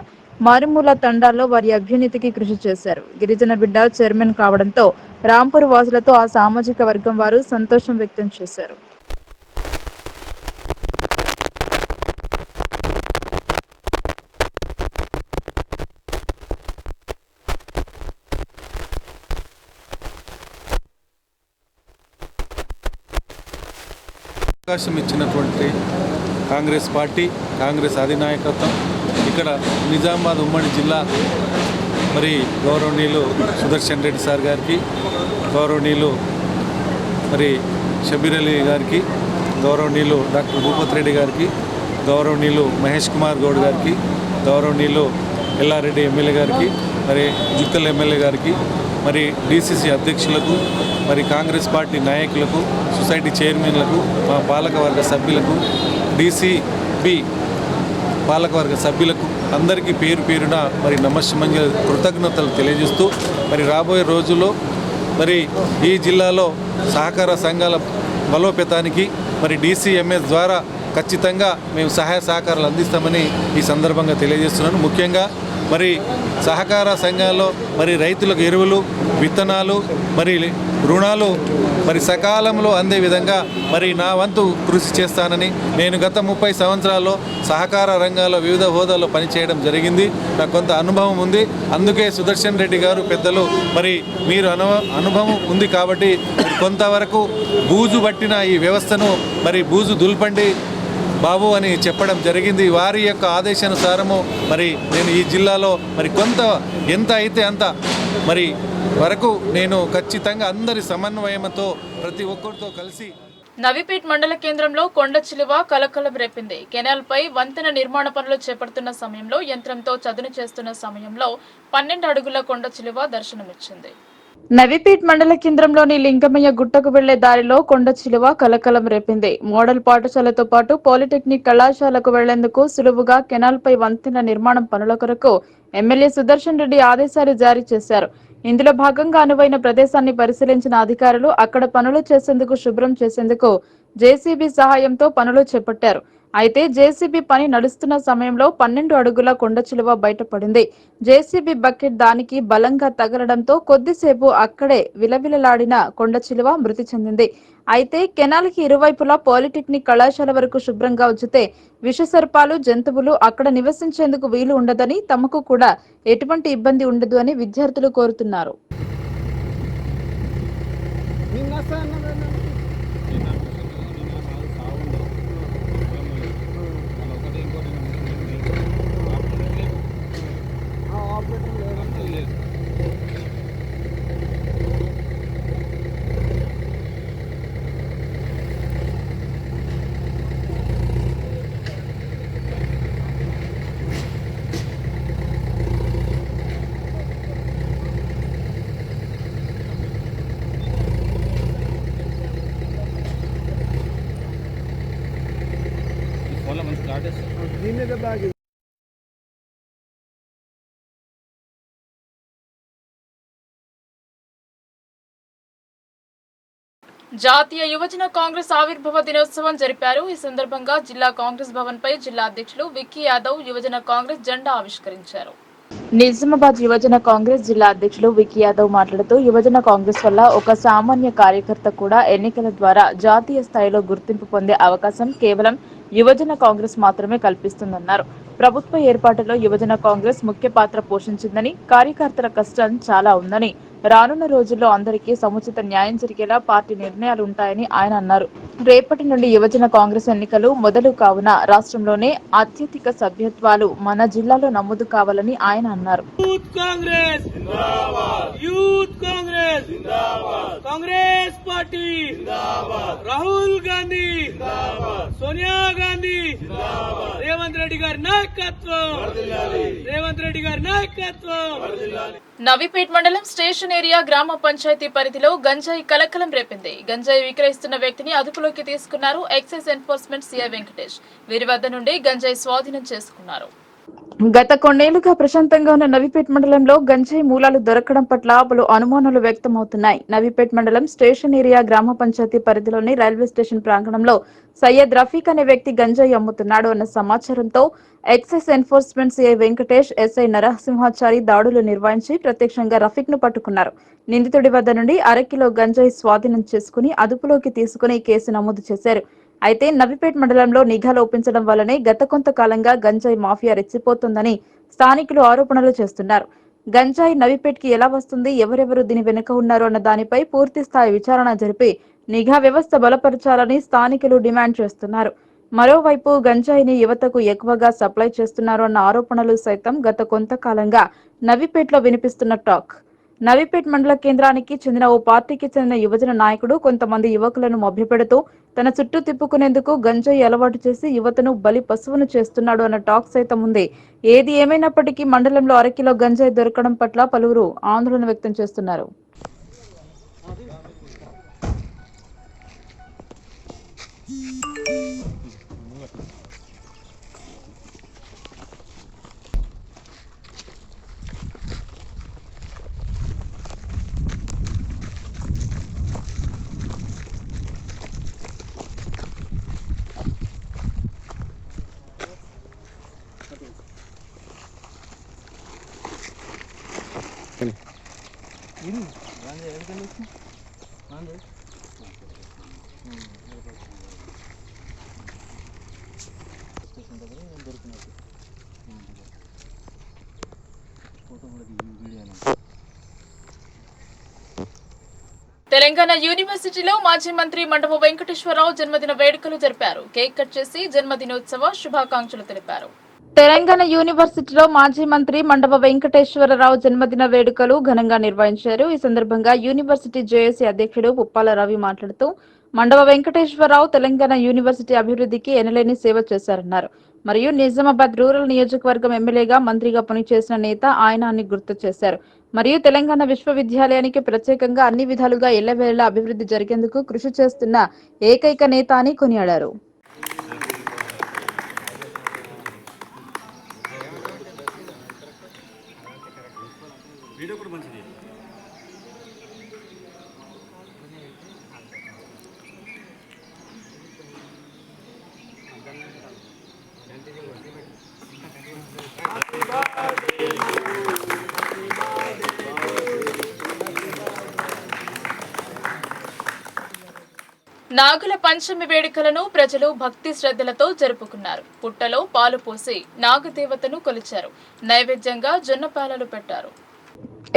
మారుమూల తండాల్లో వారి అభ్యున్నతికి కృషి చేశారు. గిరిజన బిడ్డ చైర్మన్ కావడంతో రాంపూర్ వాసులతో ఆ సామాజిక వర్గం వారు సంతోషం వ్యక్తం చేశారు. అవకాశం ఇచ్చినటువంటి కాంగ్రెస్ పార్టీ, కాంగ్రెస్ అధినాయకత్వం, ఇక్కడ నిజామాబాద్ ఉమ్మడి జిల్లా మరి గౌరవనీయులు సుదర్శన్ రెడ్డి సార్ గారికి, గౌరవనీయులు మరి షబీర్ అలీ గారికి, గౌరవనీయులు డాక్టర్ భూపతి రెడ్డి గారికి, గౌరవనీయులు మహేష్ కుమార్ గౌడ్ గారికి, గౌరవనీయులు ఎల్లారెడ్డి ఎమ్మెల్యే గారికి, మరి జుక్కల్ ఎమ్మెల్యే గారికి, మరి డీసీసీ అధ్యక్షులకు, మరి కాంగ్రెస్ పార్టీ నాయకులకు, సొసైటీ చైర్మన్లకు, మా పాలకవర్గ సభ్యులకు, డీసీబీ పాలకవర్గ సభ్యులకు అందరికీ పేరు పేరున మరి నమస్సుమంజ కృతజ్ఞతలు తెలియజేస్తూ మరి రాబోయే రోజుల్లో మరి ఈ జిల్లాలో సహకార సంఘాల బలోపేతానికి మరి డీసీఎంఎస్ ద్వారా ఖచ్చితంగా మేము సహాయ సహకారాలు అందిస్తామని ఈ సందర్భంగా తెలియజేస్తున్నాను. ముఖ్యంగా మరి సహకార సంఘాల్లో మరి రైతులకు ఎరువులు, విత్తనాలు, మరి రుణాలు మరి సకాలంలో అందే విధంగా మరి నా వంతు కృషి చేస్తానని, నేను గత 30 సంవత్సరాల్లో సహకార రంగాల్లో వివిధ హోదాల్లో పనిచేయడం జరిగింది. నాకు కొంత అనుభవం ఉంది. అందుకే సుదర్శన్ రెడ్డి గారు పెద్దలు మరి మీరు అనుభవం ఉంది కాబట్టి కొంతవరకు బూజు పట్టిన ఈ వ్యవస్థను మరి బూజు దుల్పండి బాబు అని చెప్పడం జరిగింది. వారి యొక్క ఆదేశానుసారము మరి నేను ఈ జిల్లాలో మరి కొంత ఎంత అయితే అంత మరి వరకు నేను ఖచ్చితంగా అందరి సమన్వయంతో ప్రతి ఒక్కరితో కలిసి. నవీపేట్ మండల కేంద్రంలో కొండ చిలువ కలకలం రేపింది. కెనాల్పై వంతెన నిర్మాణ పనులు చేపడుతున్న సమయంలో యంత్రంతో చదును చేస్తున్న సమయంలో 12 అడుగుల కొండ చిలువ దర్శనమిచ్చింది. నవీపేట్ మండల కేంద్రంలోని లింగమయ్య గుట్టకు వెళ్లే దారిలో కొండ చిలువ కలకలం రేపింది. మోడల్ పాఠశాలతో పాటు పాలిటెక్నిక్ కళాశాలకు వెళ్లేందుకు సులువుగా కెనాల్పై వంతెన నిర్మాణం పనుల కొరకు ఎమ్మెల్యే సుదర్శన్ రెడ్డి ఆదేశాలు జారీ చేశారు. ఇందులో భాగంగా అనువైన ప్రదేశాన్ని పరిశీలించిన అధికారులు అక్కడ పనులు చేసేందుకు శుభ్రం చేసేందుకు జేసీబీ సహాయంతో పనులు చేపట్టారు. అయితే జేసీబీ పని నడుస్తున్న సమయంలో 12 అడుగుల కొండ చిలువ బయటపడింది. జేసీబీ బకెట్ దానికి బలంగా తగలడంతో కొద్దిసేపు అక్కడే విలవిలలాడిన కొండ చిలువ మృతి చెందింది. అయితే కెనాల్ కి ఇరువైపులా పాలిటెక్నిక్ కళాశాల వరకు శుభ్రంగా ఉంచితే విషసర్పాలు, జంతువులు అక్కడ నివసించేందుకు వీలు ఉండదని, తమకు కూడా ఎటువంటి ఇబ్బంది ఉండదు అని విద్యార్థులు కోరుతున్నారు. జాతీయ యువజన కాంగ్రెస్ ఆవిర్భావ దినోత్సవం జరిపారు. ఈ సందర్భంగా జిల్లా కాంగ్రెస్ భవన్ పై జిల్లా అధ్యక్షులు విక్కీ యాదవ్ యువజన కాంగ్రెస్ జెండా ఆవిష్కరించారు. నిజామాబాద్ యువజన కాంగ్రెస్ జిల్లా అధ్యక్షులు విక్కీ యాదవ్ మాట్లాడుతూ యువజన కాంగ్రెస్ వల్ల ఒక సామాన్య కార్యకర్త కూడా ఎన్నికల ద్వారా జాతీయ స్థాయిలో గుర్తింపు పొందే అవకాశం కేవలం యువజన కాంగ్రెస్ మాత్రమే కల్పిస్తుందన్నారు. ప్రభుత్వ ఏర్పాటులో యువజన కాంగ్రెస్ ముఖ్య పాత్ర పోషించిందని, కార్యకర్తల కష్టం చాలా ఉందని, రానున్న రోజుల్లో అందరికీ సముచిత న్యాయం జరిగేలా పార్టీ నిర్ణయాలు ఉంటాయని ఆయన అన్నారు. రేపటి నుండి యువజన కాంగ్రెస్ ఎన్నికలు మొదలు కావున రాష్ట్రంలోనే అత్యధిక సభ్యత్వాలు మన జిల్లాలో నమోదు కావాలని ఆయన అన్నారు. కాంగ్రెస్ పార్టీ రాహుల్ గాంధీ, సోనియా గాంధీ, రేవంత్ రెడ్డి గారి నాయకత్వం, నవీపేట్ మండలం స్టేషన్ ఏరియా గ్రామ పంచాయతీ పరిధిలో గంజాయి కలకలం రేపింది. గంజాయి విక్రయిస్తున్న వ్యక్తిని అదుపులోకి తీసుకున్నారు ఎక్సైజ్ ఎన్ఫోర్స్మెంట్ సిఐ వెంకటేష్. వీరి వద్ద నుండి గంజాయి స్వాధీనం చేసుకున్నారు. గత కొన్నేళ్లుగా ప్రశాంతంగా ఉన్న నవీపేట్ మండలంలో గంజాయి మూలాలు దొరకడం పట్ల పలు అనుమానాలు వ్యక్తమవుతున్నాయి. నవీపేట్ మండలం స్టేషన్ ఏరియా గ్రామ పంచాయతీ పరిధిలోని రైల్వే స్టేషన్ ప్రాంగణంలో సయ్యద్ రఫీక్ అనే వ్యక్తి గంజాయి అమ్ముతున్నాడు అన్న సమాచారంతో excise enforcement CI Venkatesh, SI Narasimhachari దాడులు నిర్వహించి ప్రత్యక్షంగా రఫీక్ ను పట్టుకున్నారు. నిందితుడి వద్ద నుండి 1/2 కిలో గంజాయి స్వాధీనం చేసుకుని అదుపులోకి తీసుకుని కేసు నమోదు చేశారు. అయితే నవీపేట్ మండలంలో నిఘా లోపించడం వల్లనే గత కొంతకాలంగా గంజాయి మాఫియా రెచ్చిపోతుందని స్థానికులు ఆరోపణలు చేస్తున్నారు. గంజాయి నవీపేట్ కి ఎలా వస్తుంది, ఎవరెవరు దీని వెనుక ఉన్నారు అన్న దానిపై పూర్తి స్థాయి విచారణ జరిపి నిఘా వ్యవస్థ బలపరచాలని స్థానికులు డిమాండ్ చేస్తున్నారు. మరోవైపు గంజాయిని యువతకు ఎక్కువగా సప్లై చేస్తున్నారు అన్న ఆరోపణలు సైతం గత కొంతకాలంగా నవీపేట్లో వినిపిస్తున్న టాక్. నవీపేట్ మండల కేంద్రానికి చెందిన ఓ పార్టీకి చెందిన యువజన నాయకుడు కొంతమంది యువకులను మభ్యపెడుతూ తన చుట్టూ తిప్పుకునేందుకు గంజాయి అలవాటు చేసి యువతను బలి పశువును చేస్తున్నాడు అన్న టాక్ సైతం ఉంది. ఏది ఏమైనప్పటికీ మండలంలో 1/2 కిలో గంజాయి దొరకడం పట్ల పలువురు ఆందోళన వ్యక్తం చేస్తున్నారు. తెలంగాణ యూనివర్సిటీలో మాజీ మంత్రి మండవ వెంకటేశ్వరరావు జన్మదిన వేడుకలు జరిపారు. కేక్ కట్ చేసి జన్మదినోత్సవ శుభాకాంక్షలు తెలిపారు. తెలంగాణ యూనివర్సిటీలో మాజీ మంత్రి మండవ వెంకటేశ్వరరావు జన్మదిన వేడుకలు ఘనంగా నిర్వహించారు. ఈ సందర్భంగా యూనివర్సిటీ జేఏసీ అధ్యక్షుడు పుప్పాల రవి మాట్లాడుతూ మండవ వెంకటేశ్వరరావు తెలంగాణ యూనివర్సిటీ అభివృద్ధికి ఎనలేని సేవ చేశారన్నారు. మరియు నిజామాబాద్ రూరల్ నియోజకవర్గం ఎమ్మెల్యేగా మంత్రిగా పనిచేసిన నేత ఆయన అని గుర్తు చేశారు. మరియు తెలంగాణ విశ్వవిద్యాలయానికి ప్రత్యేకంగా అన్ని విధాలుగా ఎల్లవేళలా అభివృద్ధి జరిగేందుకు కృషి చేస్తున్న ఏకైక నేత అని కొనియాడారు. నాగుల పంచమి వేడుకలను ప్రజలు భక్తి శ్రద్ధలతో జరుపుకున్నారు. పుట్టలో పాలు పోసి నాగదేవతను కొలిచారు. నైవేద్యంగా జొన్నపాలలు పెట్టారు.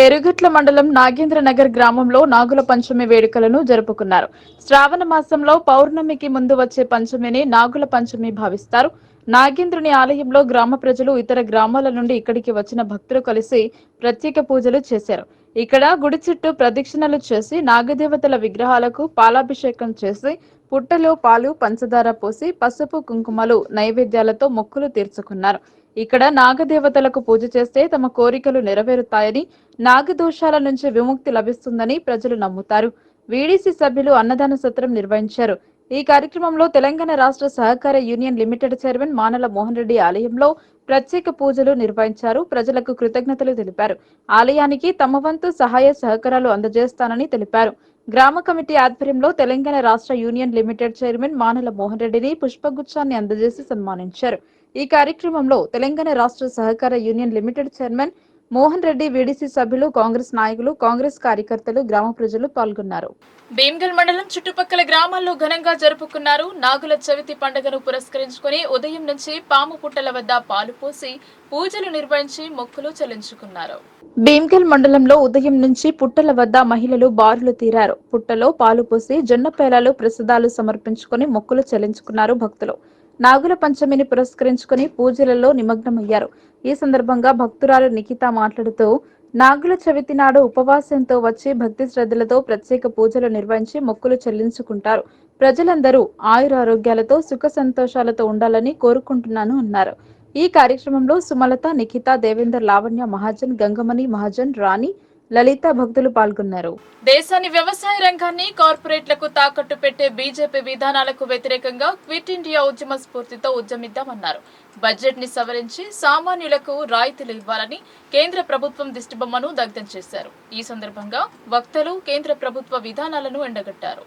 ఎరుగట్ల మండలం నాగేంద్ర నగర్ గ్రామంలో నాగుల పంచమి వేడుకలను జరుపుకున్నారు. శ్రావణ మాసంలో పౌర్ణమికి ముందు వచ్చే పంచమిని నాగుల పంచమి భావిస్తారు. నాగేంద్రుని ఆలయంలో గ్రామ ప్రజలు ఇతర గ్రామాల నుండి ఇక్కడికి వచ్చిన భక్తులు కలిసి ప్రత్యేక పూజలు చేశారు. ఇక్కడ గుడి చుట్టూ ప్రదక్షిణలు చేసి నాగదేవతల విగ్రహాలకు పాలాభిషేకం చేసి పుట్టలో పాలు పంచదార పోసి పసుపు కుంకుమలు నైవేద్యాలతో మొక్కులు తీర్చుకున్నారు. ఇక్కడ నాగదేవతలకు పూజ చేస్తే తమ కోరికలు నెరవేరుతాయని, నాగదోషాల నుంచి విముక్తి లభిస్తుందని ప్రజలు నమ్ముతారు. వీడీసీ సభ్యులు అన్నదాన సత్రం నిర్వహించారు. ఈ కార్యక్రమంలో తెలంగాణ రాష్ట్ర సహకార union limited chairman Manala Mohan Reddy ఆలయంలో ప్రత్యేక పూజలు నిర్వహించారు. ప్రజలకు కృతజ్ఞతలు తెలిపారు. ఆలయానికి తమ వంతు సహాయ సహకారాలు అందజేస్తానని తెలిపారు. గ్రామ కమిటీ ఆధ్వర్యంలో తెలంగాణ రాష్ట్ర union limited chairman Manala Mohan రెడ్డిని పుష్పగుచ్చాన్ని అందజేసి సన్మానించారు. ఈ కార్యక్రమంలో తెలంగాణ రాష్ట్ర సహకార union limited chairman Mohan Reddy, VDC సభ్యులు, కాంగ్రెస్ నాయకులు, కాంగ్రెస్ కార్యకర్తలు, గ్రామ ప్రజలు పాల్గొన్నారు. భీమ్గల్ మండలం చుట్టుపక్కల గ్రామాల్లో ఘనంగా జరుపుకున్నారు. నాగుల చవితి పండుగను పురస్కరించుకుని ఉదయం నుంచి పాము పుట్టల వద్ద పాలు పోసి పూజలు నిర్వహించి మొక్కులు చెల్లించుకున్నారు. భీమ్గల్ మండలంలో ఉదయం నుంచి పుట్టల వద్ద మహిళలు బారులు తీరారు. పుట్టలో పాలు పోసి జొన్న పేలాలు, ప్రసాదాలు సమర్పించుకుని మొక్కులు చెల్లించుకున్నారు భక్తులు. నాగుల పంచమిని పురస్కరించుకుని పూజలలో నిమగ్నమయ్యారు. ఈ సందర్భంగా భక్తురాలు నిఖిత మాట్లాడుతూ నాగుల చవితి నాడు ఉపవాసంతో వచ్చి భక్తి శ్రద్ధలతో ప్రత్యేక పూజలు నిర్వహించి మొక్కులు చెల్లించుకుంటారు. ప్రజలందరూ ఆయురారోగ్యాలతో సుఖ సంతోషాలతో ఉండాలని కోరుకుంటున్నాను అన్నారు. ఈ కార్యక్రమంలో సుమలత, నిఖిత, దేవేందర్, లావణ్య మహాజన్, గంగమణి మహాజన్, రాణి, లలిత భక్తులు పాల్గొన్నారు. దేశాన్ని వ్యవసాయ రంగాన్ని కార్పొరేట్లకు తాకట్టు పెట్టే బీజేపీ విధానాలకు వ్యతిరేకంగా క్విట్ ఇండియా ఉద్యమ స్ఫూర్తితో ఉద్యమిద్దామన్నారు. బడ్జెట్ ని సవరించి సామాన్యులకు రాయితీలు ఇవ్వాలని కేంద్ర ప్రభుత్వం దిష్టిబొమ్మను దగ్ధం చేశారు. ఈ సందర్భంగా వక్తలు కేంద్ర ప్రభుత్వ విధానాలను ఎండగట్టారు.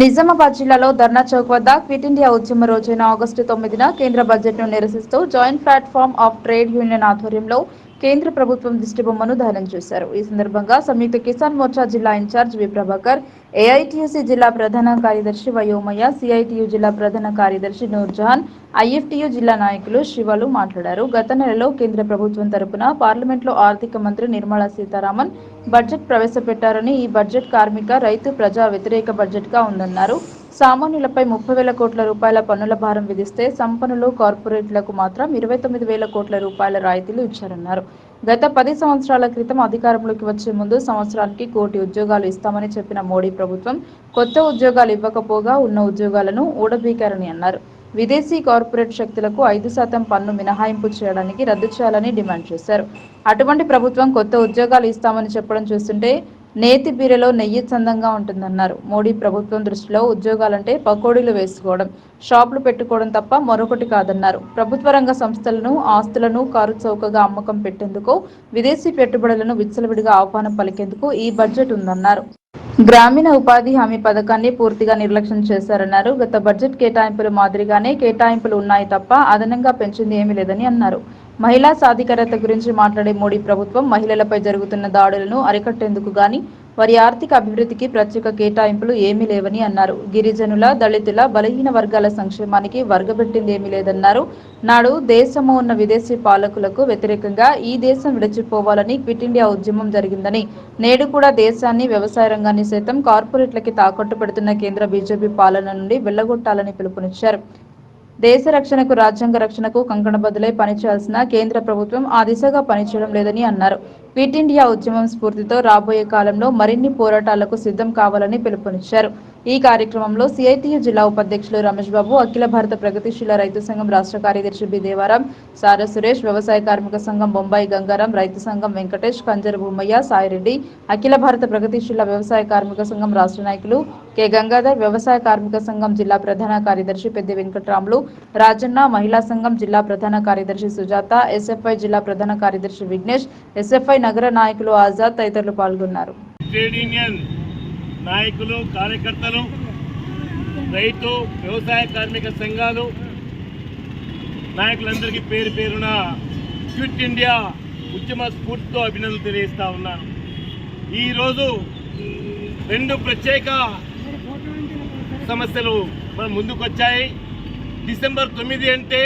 నిజామాబాద్ జిల్లాలో ధర్నా చౌక్ వద్ద క్విట్ ఇండియా ఉద్యమ రోజైన ఆగస్టు 9న కేంద్ర బడ్జెట్ ను నిరసిస్తూ joint platform of trade union ఆధ్వర్యంలో కేంద్ర ప్రభుత్వం దిష్టిబొమ్మను దహనం చేశారు. ఈ సందర్భంగా సంయుక్త కిసాన్ మోర్చా జిల్లా ఇన్ఛార్జ్ వి ప్రభాకర్, ఏఐటియుసి జిల్లా ప్రధాన కార్యదర్శి వయోమయ్య, సిఐటియు జిల్లా ప్రధాన కార్యదర్శి నూర్జహాన్, ఐఎఫ్టియు జిల్లా నాయకులు శివలు మాట్లాడారు. గత నెలలో కేంద్ర ప్రభుత్వం తరపున పార్లమెంట్లో ఆర్థిక మంత్రి నిర్మలా సీతారామన్ బడ్జెట్ ప్రవేశపెట్టారని, ఈ బడ్జెట్ కార్మిక, రైతు, ప్రజా వ్యతిరేక బడ్జెట్ గా ఉందన్నారు. సామాన్యులపై 30,000 కోట్ల రూపాయల పన్నుల భారం విధిస్తే సంపన్నులు, కార్పొరేట్లకు మాత్రం 29,000 కోట్ల రూపాయల రాయితీలు ఇచ్చారన్నారు. గత 10 సంవత్సరాల క్రితం అధికారంలోకి వచ్చే ముందు సంవత్సరానికి 1 కోటి ఉద్యోగాలు ఇస్తామని చెప్పిన మోడీ ప్రభుత్వం కొత్త ఉద్యోగాలు ఇవ్వకపోగా ఉన్న ఉద్యోగాలను ఊడబీకారని అన్నారు. విదేశీ కార్పొరేట్ శక్తులకు 5% పన్ను మినహాయింపు చేయడానికి రద్దు చేయాలని డిమాండ్ చేశారు. అటువంటి ప్రభుత్వం కొత్త ఉద్యోగాలు ఇస్తామని చెప్పడం చూస్తుంటే నేతి బీరలో నెయ్యి చందంగా ఉంటుందన్నారు. మోడీ ప్రభుత్వం దృష్టిలో ఉద్యోగాలంటే పకోడీలు వేసుకోవడం, షాపులు పెట్టుకోవడం తప్ప మరొకటి కాదన్నారు. ప్రభుత్వ రంగ సంస్థలను, ఆస్తులను కారు చౌకగా అమ్మకం పెట్టేందుకు, విదేశీ పెట్టుబడులను విచ్చలవిడిగా ఆహ్వానం పలికేందుకు ఈ బడ్జెట్ ఉందన్నారు. గ్రామీణ ఉపాధి హామీ పథకాన్ని పూర్తిగా నిర్లక్ష్యం చేశారన్నారు. గత బడ్జెట్ కేటాయింపుల మాదిరిగానే కేటాయింపులు ఉన్నాయి తప్ప అదనంగా పెంచింది ఏమీ లేదని అన్నారు. మహిళా సాధికారత గురించి మాట్లాడే మోడీ ప్రభుత్వం మహిళలపై జరుగుతున్న దాడులను అరికట్టేందుకు గాని వారి ఆర్థిక అభివృద్ధికి ప్రత్యేక కేటాయింపులు ఏమీ లేవని అన్నారు. గిరిజనుల, దళితుల, బలహీన వర్గాల సంక్షేమానికి వర్గబెట్టింది ఏమీ లేదన్నారు. నాడు దేశము ఉన్న విదేశీ పాలకులకు వ్యతిరేకంగా ఈ దేశం విడిచిపోవాలని క్విట్ ఇండియా ఉద్యమం జరిగిందని, నేడు కూడా దేశాన్ని, వ్యవసాయ రంగాన్ని సైతం కార్పొరేట్లకి తాకట్టు పెడుతున్న కేంద్ర బీజేపీ పాలన నుండి వెళ్లగొట్టాలని పిలుపునిచ్చారు. దేశ రక్షణకు, రాజ్యాంగ రక్షణకు కంకణబద్దులై పనిచేయాల్సిన కేంద్ర ప్రభుత్వం ఆ దిశగా పనిచేయడం లేదని అన్నారు. క్విట్ ఇండియా ఉద్యమం స్ఫూర్తితో రాబోయే కాలంలో మరిన్ని పోరాటాలకు సిద్ధం కావాలని పిలుపునిచ్చారు. ఈ కార్యక్రమంలో సిఐటియు జిల్లా ఉపాధ్యక్షులు రమేష్ బాబు, అఖిల భారత ప్రగతిశీల రైతు సంఘం రాష్ట్ర కార్యదర్శి బి దేవారాం, సార సురేష్, వ్యవసాయ కార్మిక సంఘం బొంబాయి గంగారాం, రైతు సంఘం వెంకటేష్, కంజర భూమయ్య, సాయిరెడ్డి, అఖిల భారత ప్రగతిశీల వ్యవసాయ కార్మిక సంఘం రాష్ట్ర నాయకులు కె గంగాధర్, వ్యవసాయ కార్మిక సంఘం జిల్లా ప్రధాన కార్యదర్శి పెద్ది వెంకట్రాములు, రాజన్న, మహిళా సంఘం జిల్లా ప్రధాన కార్యదర్శి సుజాత, ఎస్ఎఫ్ఐ జిల్లా ప్రధాన కార్యదర్శి విఘ్నేష్, ఎస్ఎఫ్ఐ నగర నాయకులు ఆజాద్ తదితరులు పాల్గొన్నారు. ట్రేడ్ యూనియన్ నాయకులు, కార్యకర్తలు, రైతు, వ్యవసాయ కార్మిక సంఘాలు నాయకులందరికీ పేరు పేరున క్విట్ ఇండియా ఉద్యమ స్ఫూర్తితో అభినందనలు తెలియజేస్తా ఉన్నాను. ఈరోజు 2 ప్రత్యేక సమస్యలు మన ముందుకొచ్చాయి. డిసెంబర్ 9 అంటే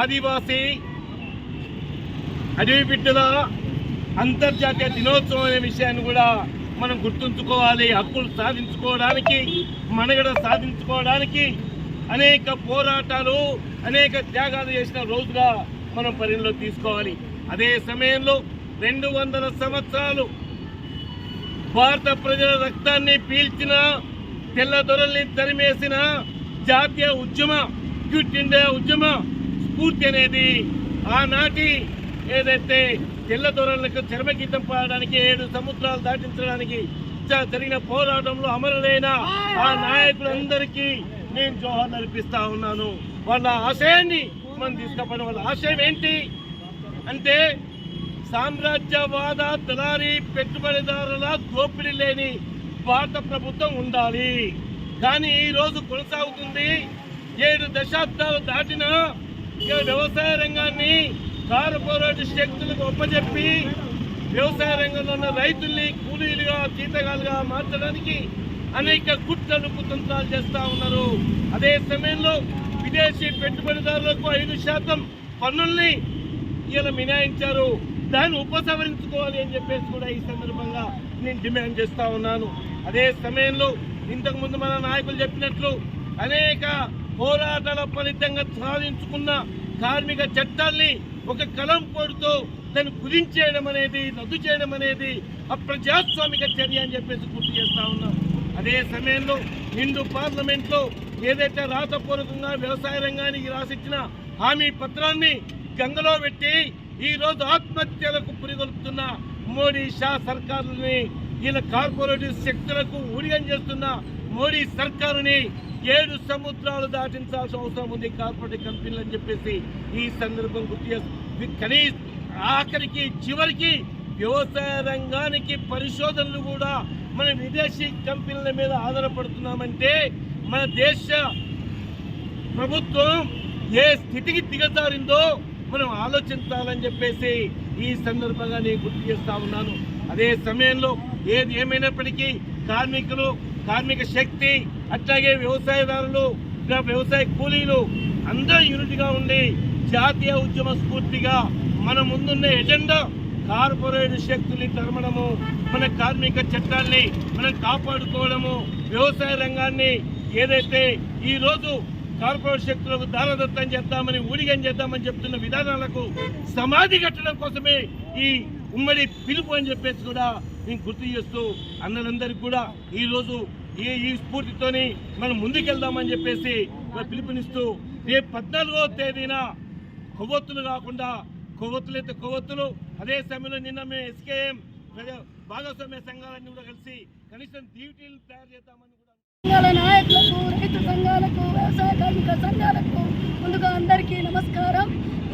ఆదివాసీ అడవి బిడ్డల అంతర్జాతీయ దినోత్సవం అనే విషయాన్ని కూడా మనం గుర్తుంచుకోవాలి. హక్కులు సాధించుకోవడానికి, మనుగడ సాధించుకోవడానికి అనేక పోరాటాలు, అనేక త్యాగాలు చేసిన రోజుగా మనం పరిగణలో తీసుకోవాలి. అదే సమయంలో 200 సంవత్సరాలు భారత ప్రజల రక్తాన్ని పీల్చిన, తెల్లదొరల్ని తరిమేసిన జాతీయ ఉద్యమ క్విట్ ఇండియా ఉద్యమ స్ఫూర్తి అనేది ఆనాటి ఏదైతే తెల్లదొరలకు చర్మగీతం పాడడానికి 7 సముద్రాలు దాటించడానికి జరిగిన పోరాటంలో అమరులైన ఆ నాయకులందరికీ నేను జోహార్లు అర్పిస్తా ఉన్నాను. వాళ్ళ ఆశయాన్ని మనం తీసుకుపోవడం, వాళ్ళ ఆశయం ఏంటి అంటే సామ్రాజ్యవాద, దళారీ, పెట్టుబడిదారుల దోపిడీ లేని భారత ప్రభుత్వం ఉండాలి. కానీ ఈరోజు కొనసాగుతుంది. 7 దశాబ్దాలు దాటిన వ్యవసాయ రంగాన్ని కార్పొరేట్ శక్తులకు ఒప్పజెప్పి వ్యవసాయ రంగంలో ఉన్న రైతుల్ని కూలీలుగా, జీతగాలుగా మార్చడానికి అనేక కుట్రలు, కుతంత్రాలు చేస్తూ ఉన్నారు. అదే సమయంలో విదేశీ పెట్టుబడిదారులకు 5% పన్నుల్ని ఇలా మినహాయించారు. దాన్ని ఉపసంహరించుకోవాలి అని చెప్పేసి కూడా ఈ సందర్భంగా నేను డిమాండ్ చేస్తూ ఉన్నాను. అదే సమయంలో ఇంతకుముందు మన నాయకులు చెప్పినట్లు అనేక పోరాటాల ఫలితంగా సాధించుకున్న కార్మిక చట్టాల్ని ఒక కలం పోటుతో దాన్ని కుదించేయడం అనేది, రద్దు చేయడం అనేది అప్రజాస్వామిక చర్య అని చెప్పేసి గుర్తు చేస్తా ఉన్నాం. అదే సమయంలో నిండు పార్లమెంట్లో ఏదైతే రాతపూర్వకంగా వ్యవసాయ రంగానికి రాసిచ్చిన హామీ పత్రాన్ని గంగలో పెట్టి ఈరోజు ఆత్మహత్యలకు పురిగొల్పుతున్న మోడీ షా సర్కారుని, వీళ్ళ కార్పొరేటివ్ శక్తులకు ఊడిగం చేస్తున్న మోడీ సర్కారుని 7 సముద్రాలు దాటించాల్సిన అవసరం ఉంది కార్పొరేట్ కంపెనీలు అని చెప్పేసి ఈ సందర్భం గుర్తు చేస్తుంది. కనీస ఆఖరికి చివరికి వ్యవసాయ రంగానికి పరిశోధనలు కూడా మన విదేశీ కంపెనీల మీద ఆధారపడుతున్నామంటే మన దేశ ప్రభుత్వం ఏ స్థితికి దిగజారిందో మనం ఆలోచించాలని చెప్పేసి ఈ సందర్భంగా నేను గుర్తు చేస్తా ఉన్నాను. అదే సమయంలో ఏది ఏమైనప్పటికీ కార్మికులు, కార్మిక శక్తి, అట్లాగే వ్యవసాయదారులు, వ్యవసాయ కూలీలు అందరూ యూనిట్గా ఉండి జాతీయ ఉద్యమ స్ఫూర్తిగా మన ముందున్న ఎజెండా కార్పొరేట్ శక్తుల్ని తరమడము, మన కార్మిక చట్టాల్ని మనం కాపాడుకోవడము, వ్యవసాయ రంగాన్ని ఏదైతే ఈరోజు కార్పొరేట్ శక్తులకు దారదత్తం చేద్దామని, ఊడిగం చేద్దామని చెప్తున్న విధానాలకు సమాధి కట్టడం కోసమే ఈ ఉమ్మడి పిలుపు అని చెప్పేసి కూడా నేను గుర్తు చేస్తూ అన్నలందరికీ కూడా ఈరోజు ఈ స్ఫూర్తితోని మనం ముందుకెళ్దామని చెప్పేసి పిలుపునిస్తూ రేపు 14వ తేదీన కొవ్వొత్తులు కాకుండా కొవ్వొత్తులైతే కొవ్వొత్తులు, అదే సమయంలో నిన్న మేము ఎస్కేఎం భాగస్వామ్య సంఘాలన్నీ కూడా కలిసి కనీసం డ్యూటీలు తయారు చేద్దామని కూడా సంఘాల నాయకులకు, రైతు సంఘాలకు, వ్యవసాయ కార్మిక సంఘాలకు ముందుగా అందరికీ నమస్కారం.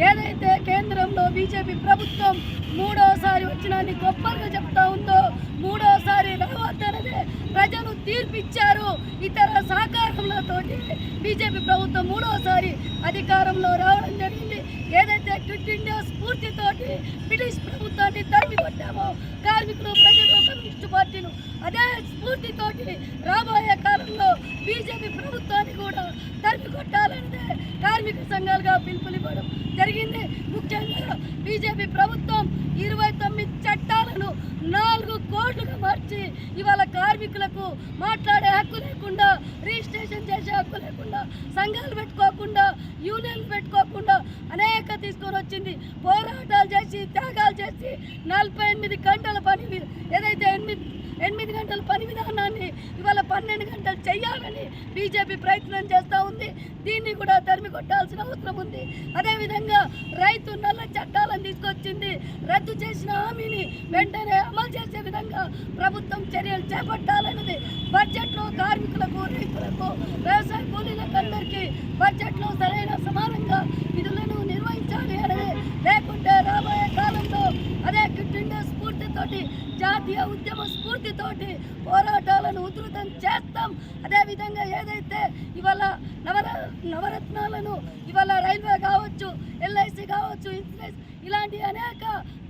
ఏదైతే కేంద్రంలో బీజేపీ ప్రభుత్వం 3వసారి వచ్చినాన్ని గొప్పగా చెప్తా ఉందో, 3వసారి రావద్దనదే ప్రజలు తీర్పిచ్చారు. ఇతర సహకారంలతోటి బీజేపీ ప్రభుత్వం 3వసారి అధికారంలో రావడం జరిగింది. ఏదైతే క్విట్ ఇండియా స్ఫూర్తితోటి బ్రిటిష్ ప్రభుత్వాన్ని తరిమి కొట్టామో, కార్మికులు, ప్రజలు, కమ్యూనిస్టు పార్టీలు అదే స్ఫూర్తితోటి రాబోయే కాలంలో బీజేపీ ప్రభుత్వాన్ని కూడా తరిమి కొట్టాలనేదే కార్మిక సంఘాలుగా పిలుపునివ్వడం జరిగింది. ముఖ్యంగా బీజేపీ ప్రభుత్వం 29 చట్టాలను 4 కోట్లుగా మార్చి ఇవాళ కార్మికులకు మాట్లాడే హక్కు లేకుండా, రిజిస్ట్రేషన్ చేసే హక్కు లేకుండా, సంఘాలు పెట్టుకోకుండా, యూనియన్లు పెట్టుకోకుండా అనేక తీసుకొని వచ్చింది. పోరాటాలు చేసి, త్యాగాలు చేసి 48 గంటల పని, ఏదైతే 8 గంటల పని విధానాన్ని ఇవాళ 12 గంటలు చేయాలని బీజేపీ ప్రయత్నం చేస్తూ ఉంది. దీన్ని కూడా తరిమి కొట్టాల్సిన అవసరం ఉంది. అదేవిధంగా రైతు నల్ల చట్టాలను తీసుకొచ్చింది. రద్దు చేసిన హామీని వెంటనే అమలు చేసే విధంగా ప్రభుత్వం చర్యలు చేపట్టాలన్నది బడ్జెట్లో కార్మికులకు, రైతులకు, వ్యవసాయ కూలీలకు అందరికీ బడ్జెట్లో సరైన సమానంగా విధులను నిర్వహించాలి అనేది. లేకుంటే రాబోయే కాలంలో అదే క్విట్ ఇండియా స్ఫూర్తితోటి, జాతీయ ఉద్యమ స్ఫూర్తితోటి పోరాటాలను ఉధృతం చేస్తాం. అదేవిధంగా ఏదైతే ఇవాళ నవరత్నాలను ఇవాళ రైల్వే కావచ్చు, ఎల్ఐసి కావచ్చు, ఇన్సూరెన్స్ ఇలాంటి అనేక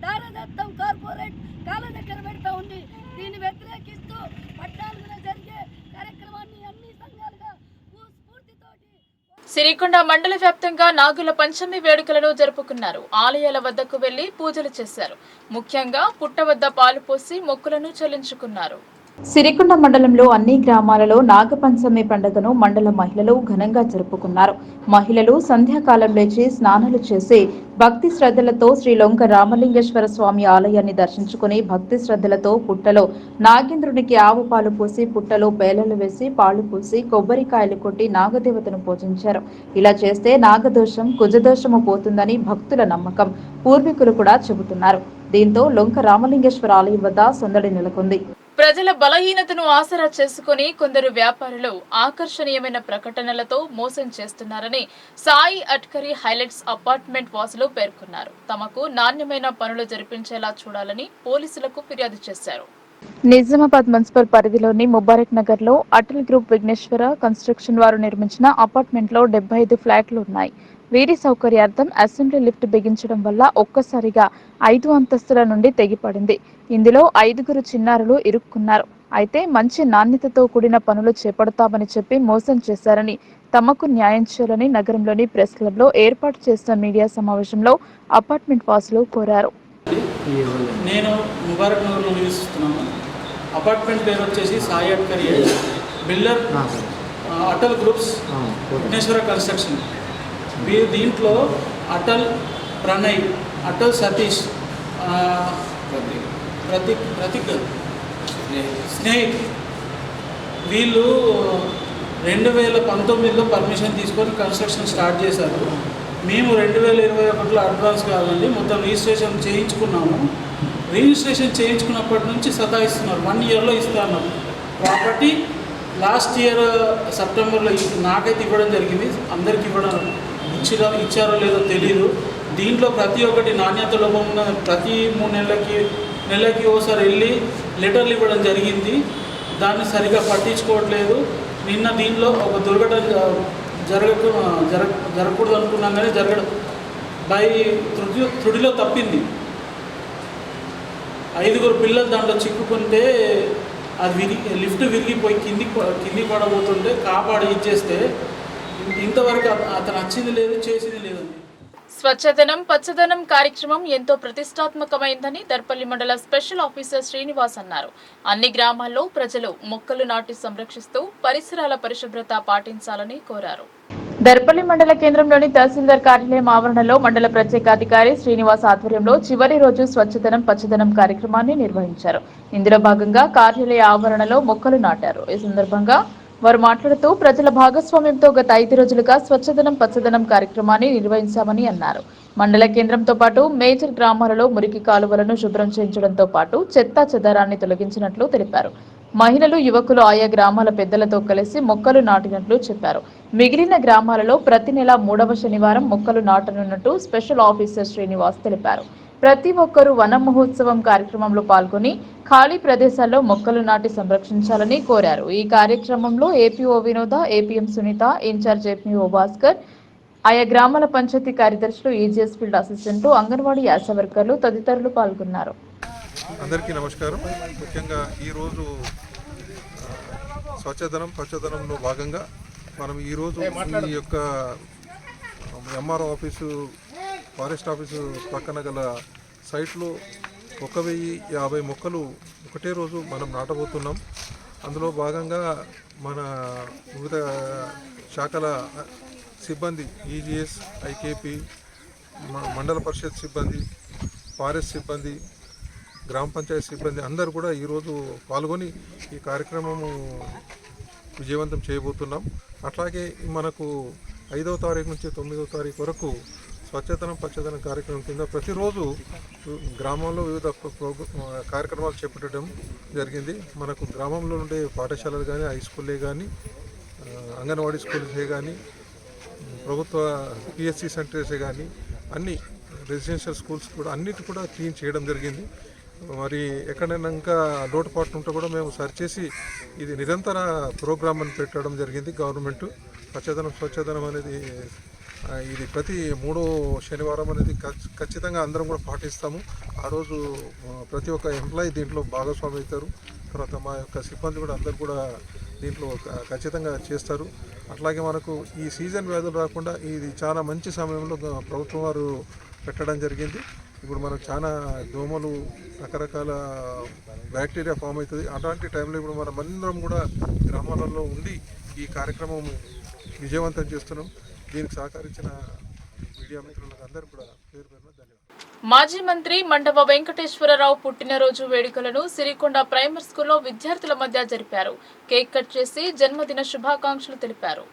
దారదత్తం కార్పొరేట్ కాళ్ళ దగ్గర పెడతా ఉంది. దీన్ని వ్యతిరేకిస్తూ 14న జరిగే కార్యక్రమాన్ని అన్ని సంఘాలుగా స్ఫూర్తితోటి సిరికొండ మండల వ్యాప్తంగా నాగుల పంచమి వేడుకలను జరుపుకున్నారు. ఆలయాల వద్దకు వెళ్లి పూజలు చేశారు. ముఖ్యంగా పుట్ట వద్ద పాలు పోసి మొక్కులను చెల్లించుకున్నారు. సిరికొండ మండలంలో అన్ని గ్రామాలలో నాగపంచమి పండుగను మండల మహిళలు ఘనంగా జరుపుకున్నారు. మహిళలు సంధ్యాకాలం లేచి స్నానాలు చేసి భక్తి శ్రద్ధలతో శ్రీ లొంక రామలింగేశ్వర స్వామి ఆలయాన్ని దర్శించుకుని భక్తి శ్రద్ధలతో పుట్టలో నాగేంద్రునికి ఆవు పాలు పోసి, పుట్టలో పేలలు వేసి పాలు పోసి కొబ్బరికాయలు కొట్టి నాగదేవతను పూజించారు. ఇలా చేస్తే నాగదోషం, కుజదోషము పోతుందని భక్తుల నమ్మకం. పూర్వీకులు కూడా చెబుతున్నారు. దీంతో లొంక రామలింగేశ్వర ఆలయం వద్ద సందడి నెలకొంది. ప్రజల బలహీనతను ఆసరా చేసుకుని కొందరు వ్యాపారులు ఆకర్షణీయమైన ప్రకటనలతో మోసం చేస్తున్నారని సాయి అట్కరీ హైలైట్స్ అపార్ట్మెంట్ వాసులు పేర్కొన్నారు. తమకు నాణ్యమైన పనులు జరిపించేలా చూడాలని పోలీసులకు ఫిర్యాదు చేశారు. నిజామాబాద్ మున్సిపల్ పరిధిలోని ముబారక్ నగర్ లో అటల్ గ్రూప్ విఘ్నేశ్వర కన్స్ట్రక్షన్ వారు నిర్మించిన అపార్ట్మెంట్ లో 75 ఫ్లాట్లు ఉన్నాయి. వీరి సౌకర్యార్థం అసెంబ్లీ లిఫ్ట్ బిగించడం వల్ల ఒక్కసారిగా 5 అంతస్తుల నుండి తెగిపడింది. ఇందులో 5గురు చిన్నారులు ఇరుక్కున్నారు. అయితే మంచి నాణ్యతతో కూడిన పనులు చేపడతామని చెప్పి మోసం చేశారని, తమకు న్యాయం చేయాలని నగరంలోని ప్రెస్ క్లబ్ లో ఏర్పాటు చేసిన మీడియా సమావేశంలో అపార్ట్మెంట్ వాసులు కోరారు. నేను ముబారక్ నగర్లో నివసిస్తున్నాను. అపార్ట్మెంట్ పేరు వచ్చేసి సాయి అట్కరీ, builder Atal groups Vighneshwara construction. దీంట్లో అటల్ ప్రణయ్, అటల్ సతీష్, ప్రతీక్, స్నేహిత్ వీళ్ళు 2019లో పర్మిషన్ తీసుకొని కన్స్ట్రక్షన్ స్టార్ట్ చేశారు. మేము 2021లో అడ్వాన్స్ కాదండి మొత్తం రిజిస్ట్రేషన్ చేయించుకున్నాము. రిజిస్ట్రేషన్ చేయించుకున్నప్పటి నుంచి సతాయిస్తున్నారు. 1 ఇయర్లో ఇస్తాను ప్రాపర్టీ. లాస్ట్ ఇయర్ సెప్టెంబర్లో నాకైతే ఇవ్వడం జరిగింది. అందరికి ఇచ్చారో లేదో తెలీదు. దీంట్లో ప్రతి ఒక్కటి నాణ్యత లోపం ఉన్న ప్రతి 3 నెలలకి ఓసారి వెళ్ళి లెటర్లు ఇవ్వడం జరిగింది. దాన్ని సరిగా పట్టించుకోవట్లేదు. నిన్న దీనిలో ఒక దుర్ఘటన జరగకూడదు అనుకున్నాం కానీ జరగడం బై త్రుడిలో తప్పింది. 5గురు పిల్లలు దాంట్లో చిక్కుకుంటే అది లిఫ్ట్ విరిగిపోయి కింది పడబోతుంటే కాపాడి ఇచ్చేస్తే ఇంతవరకు అతను వచ్చింది లేదు, చేసింది లేదండి. స్వచ్ఛదనం పచ్చదనం కార్యక్రమం ఎంతో ప్రతిష్టాత్మకమైందని దర్పల్లి మండల స్పెషల్ ఆఫీసర్ శ్రీనివాస్ అన్నారు. అన్ని గ్రామాల్లో ప్రజలు మొక్కలు నాటి సంరక్షిస్తూ పరిసరాల పరిశుభ్రత పాటించాలని కోరారు. దర్పల్లి మండల కేంద్రంలోని తహసీల్దార్ కార్యాలయం ఆవరణలో మండల ప్రత్యేకాధికారి శ్రీనివాస్ ఆధ్వర్యంలో చివరి రోజు స్వచ్ఛదనం పచ్చదనం కార్యక్రమాన్ని నిర్వహించారు. ఇందులో భాగంగా కార్యాలయ ఆవరణలో మొక్కలు నాటారు. ఈ సందర్భంగా వారు మాట్లాడుతూ ప్రజల భాగస్వామ్యంతో గత 5 రోజులుగా స్వచ్ఛదనం పచ్చదనం కార్యక్రమాన్ని నిర్వహించామని అన్నారు. మండల కేంద్రంతో పాటు మేజర్ గ్రామాలలో మురికి కాలువలను శుభ్రం చేయించడంతో పాటు చెత్తా చెదారాన్ని తొలగించినట్లు తెలిపారు. మహిళలు, యువకులు ఆయా గ్రామాల పెద్దలతో కలిసి మొక్కలు నాటినట్లు చెప్పారు. మిగిలిన గ్రామాలలో ప్రతి నెల 3వ శనివారం మొక్కలు నాటనున్నట్టు స్పెషల్ ఆఫీసర్ శ్రీనివాస్ తెలిపారు. ప్రతి ఒక్కరూ వన మహోత్సవం కార్యక్రమంలో పాల్గొని ఖాళీ ప్రదేశాల్లో మొక్కలు నాటి సంరక్షించాలని కోరారు. ఈ కార్యక్రమంలో APO Vinoda, APM Sunitha, incharge APO Bhaskar, ఆయా గ్రామాల పంచాయతీ కార్యదర్శులు, ఈజీఎస్ ఫీల్డ్ అసిస్టెంట్లు, అంగన్వాడీ ఆశా వర్కర్లు తదితరులు పాల్గొన్నారు. అందరికీ నమస్కారం. ముఖ్యంగా ఈరోజు స్వచ్ఛదనం పచ్చదనంలో భాగంగా మనం ఈరోజు ఈ యొక్క ఎంఆర్ఓ ఆఫీసు, ఫారెస్ట్ ఆఫీసు పక్కన గల సైట్లో 1050 మొక్కలు ఒకటే రోజు మనం నాటబోతున్నాం. అందులో భాగంగా మన వివిధ శాఖల సిబ్బంది, ఈజీఎస్, ఐకేపీ, మండల పరిషత్ సిబ్బంది, ఫారెస్ట్ సిబ్బంది, గ్రామ పంచాయతీ సిబ్బంది అందరూ కూడా ఈరోజు పాల్గొని ఈ కార్యక్రమము విజయవంతం చేయబోతున్నాం. అట్లాగే మనకు 5వ తారీఖు నుంచి 9వ తారీఖు వరకు స్వచ్ఛదనం పచ్చదనం కార్యక్రమం కింద ప్రతిరోజు గ్రామంలో వివిధ కార్యక్రమాలు చేపట్టడం జరిగింది. మనకు గ్రామంలో ఉండే పాఠశాలలు కానీ, హై స్కూల్లే కానీ, అంగన్వాడీ స్కూల్సే కానీ, ప్రభుత్వ పిఎస్సి సెంటర్సే కానీ, అన్ని రెసిడెన్షియల్ స్కూల్స్ కూడా అన్నిటి కూడా క్లీన్ చేయడం జరిగింది. మరి ఎక్కడైనా ఇంకా లోటుపాట్లు ఉంటే కూడా మేము సరి చేసి ఇది నిరంతర ప్రోగ్రామ్ అని పెట్టడం జరిగింది. గవర్నమెంట్ స్వచ్ఛదనం అనేది ఇది ప్రతి 3వ శనివారం అనేది ఖచ్చితంగా అందరం కూడా పాటిస్తాము. ఆ రోజు ప్రతి ఒక్క ఎంప్లాయీ దీంట్లో భాగస్వామి అవుతారు. తర్వాత మా యొక్క సిబ్బంది కూడా అందరూ కూడా దీంట్లో ఖచ్చితంగా చేస్తారు. అట్లాగే మనకు ఈ సీజన్ వ్యాధులు రాకుండా ఇది చాలా మంచి సమయంలో ప్రభుత్వం వారు పెట్టడం జరిగింది. ఇప్పుడు మనకు చాలా దోమలు, రకరకాల బ్యాక్టీరియా ఫామ్ అవుతుంది. అలాంటి టైంలో ఇప్పుడు మనం అందరం కూడా గ్రామాలలో ఉండి ఈ కార్యక్రమం విజయవంతం చేస్తున్నాం. దీనికి సహకరించిన మీడియా మిత్రులకు అందరూ కూడా పేరు పేరున ధన్యవాదాలు. మాజీ మంత్రి మండవ వెంకటేశ్వరరావు పుట్టినరోజు వేడుకలను సిరికొండ ప్రైమరీ స్కూల్లో విద్యార్థుల మధ్య జరిపారు. కేక్ కట్ చేసి జన్మదిన శుభాకాంక్షలు తెలిపారు.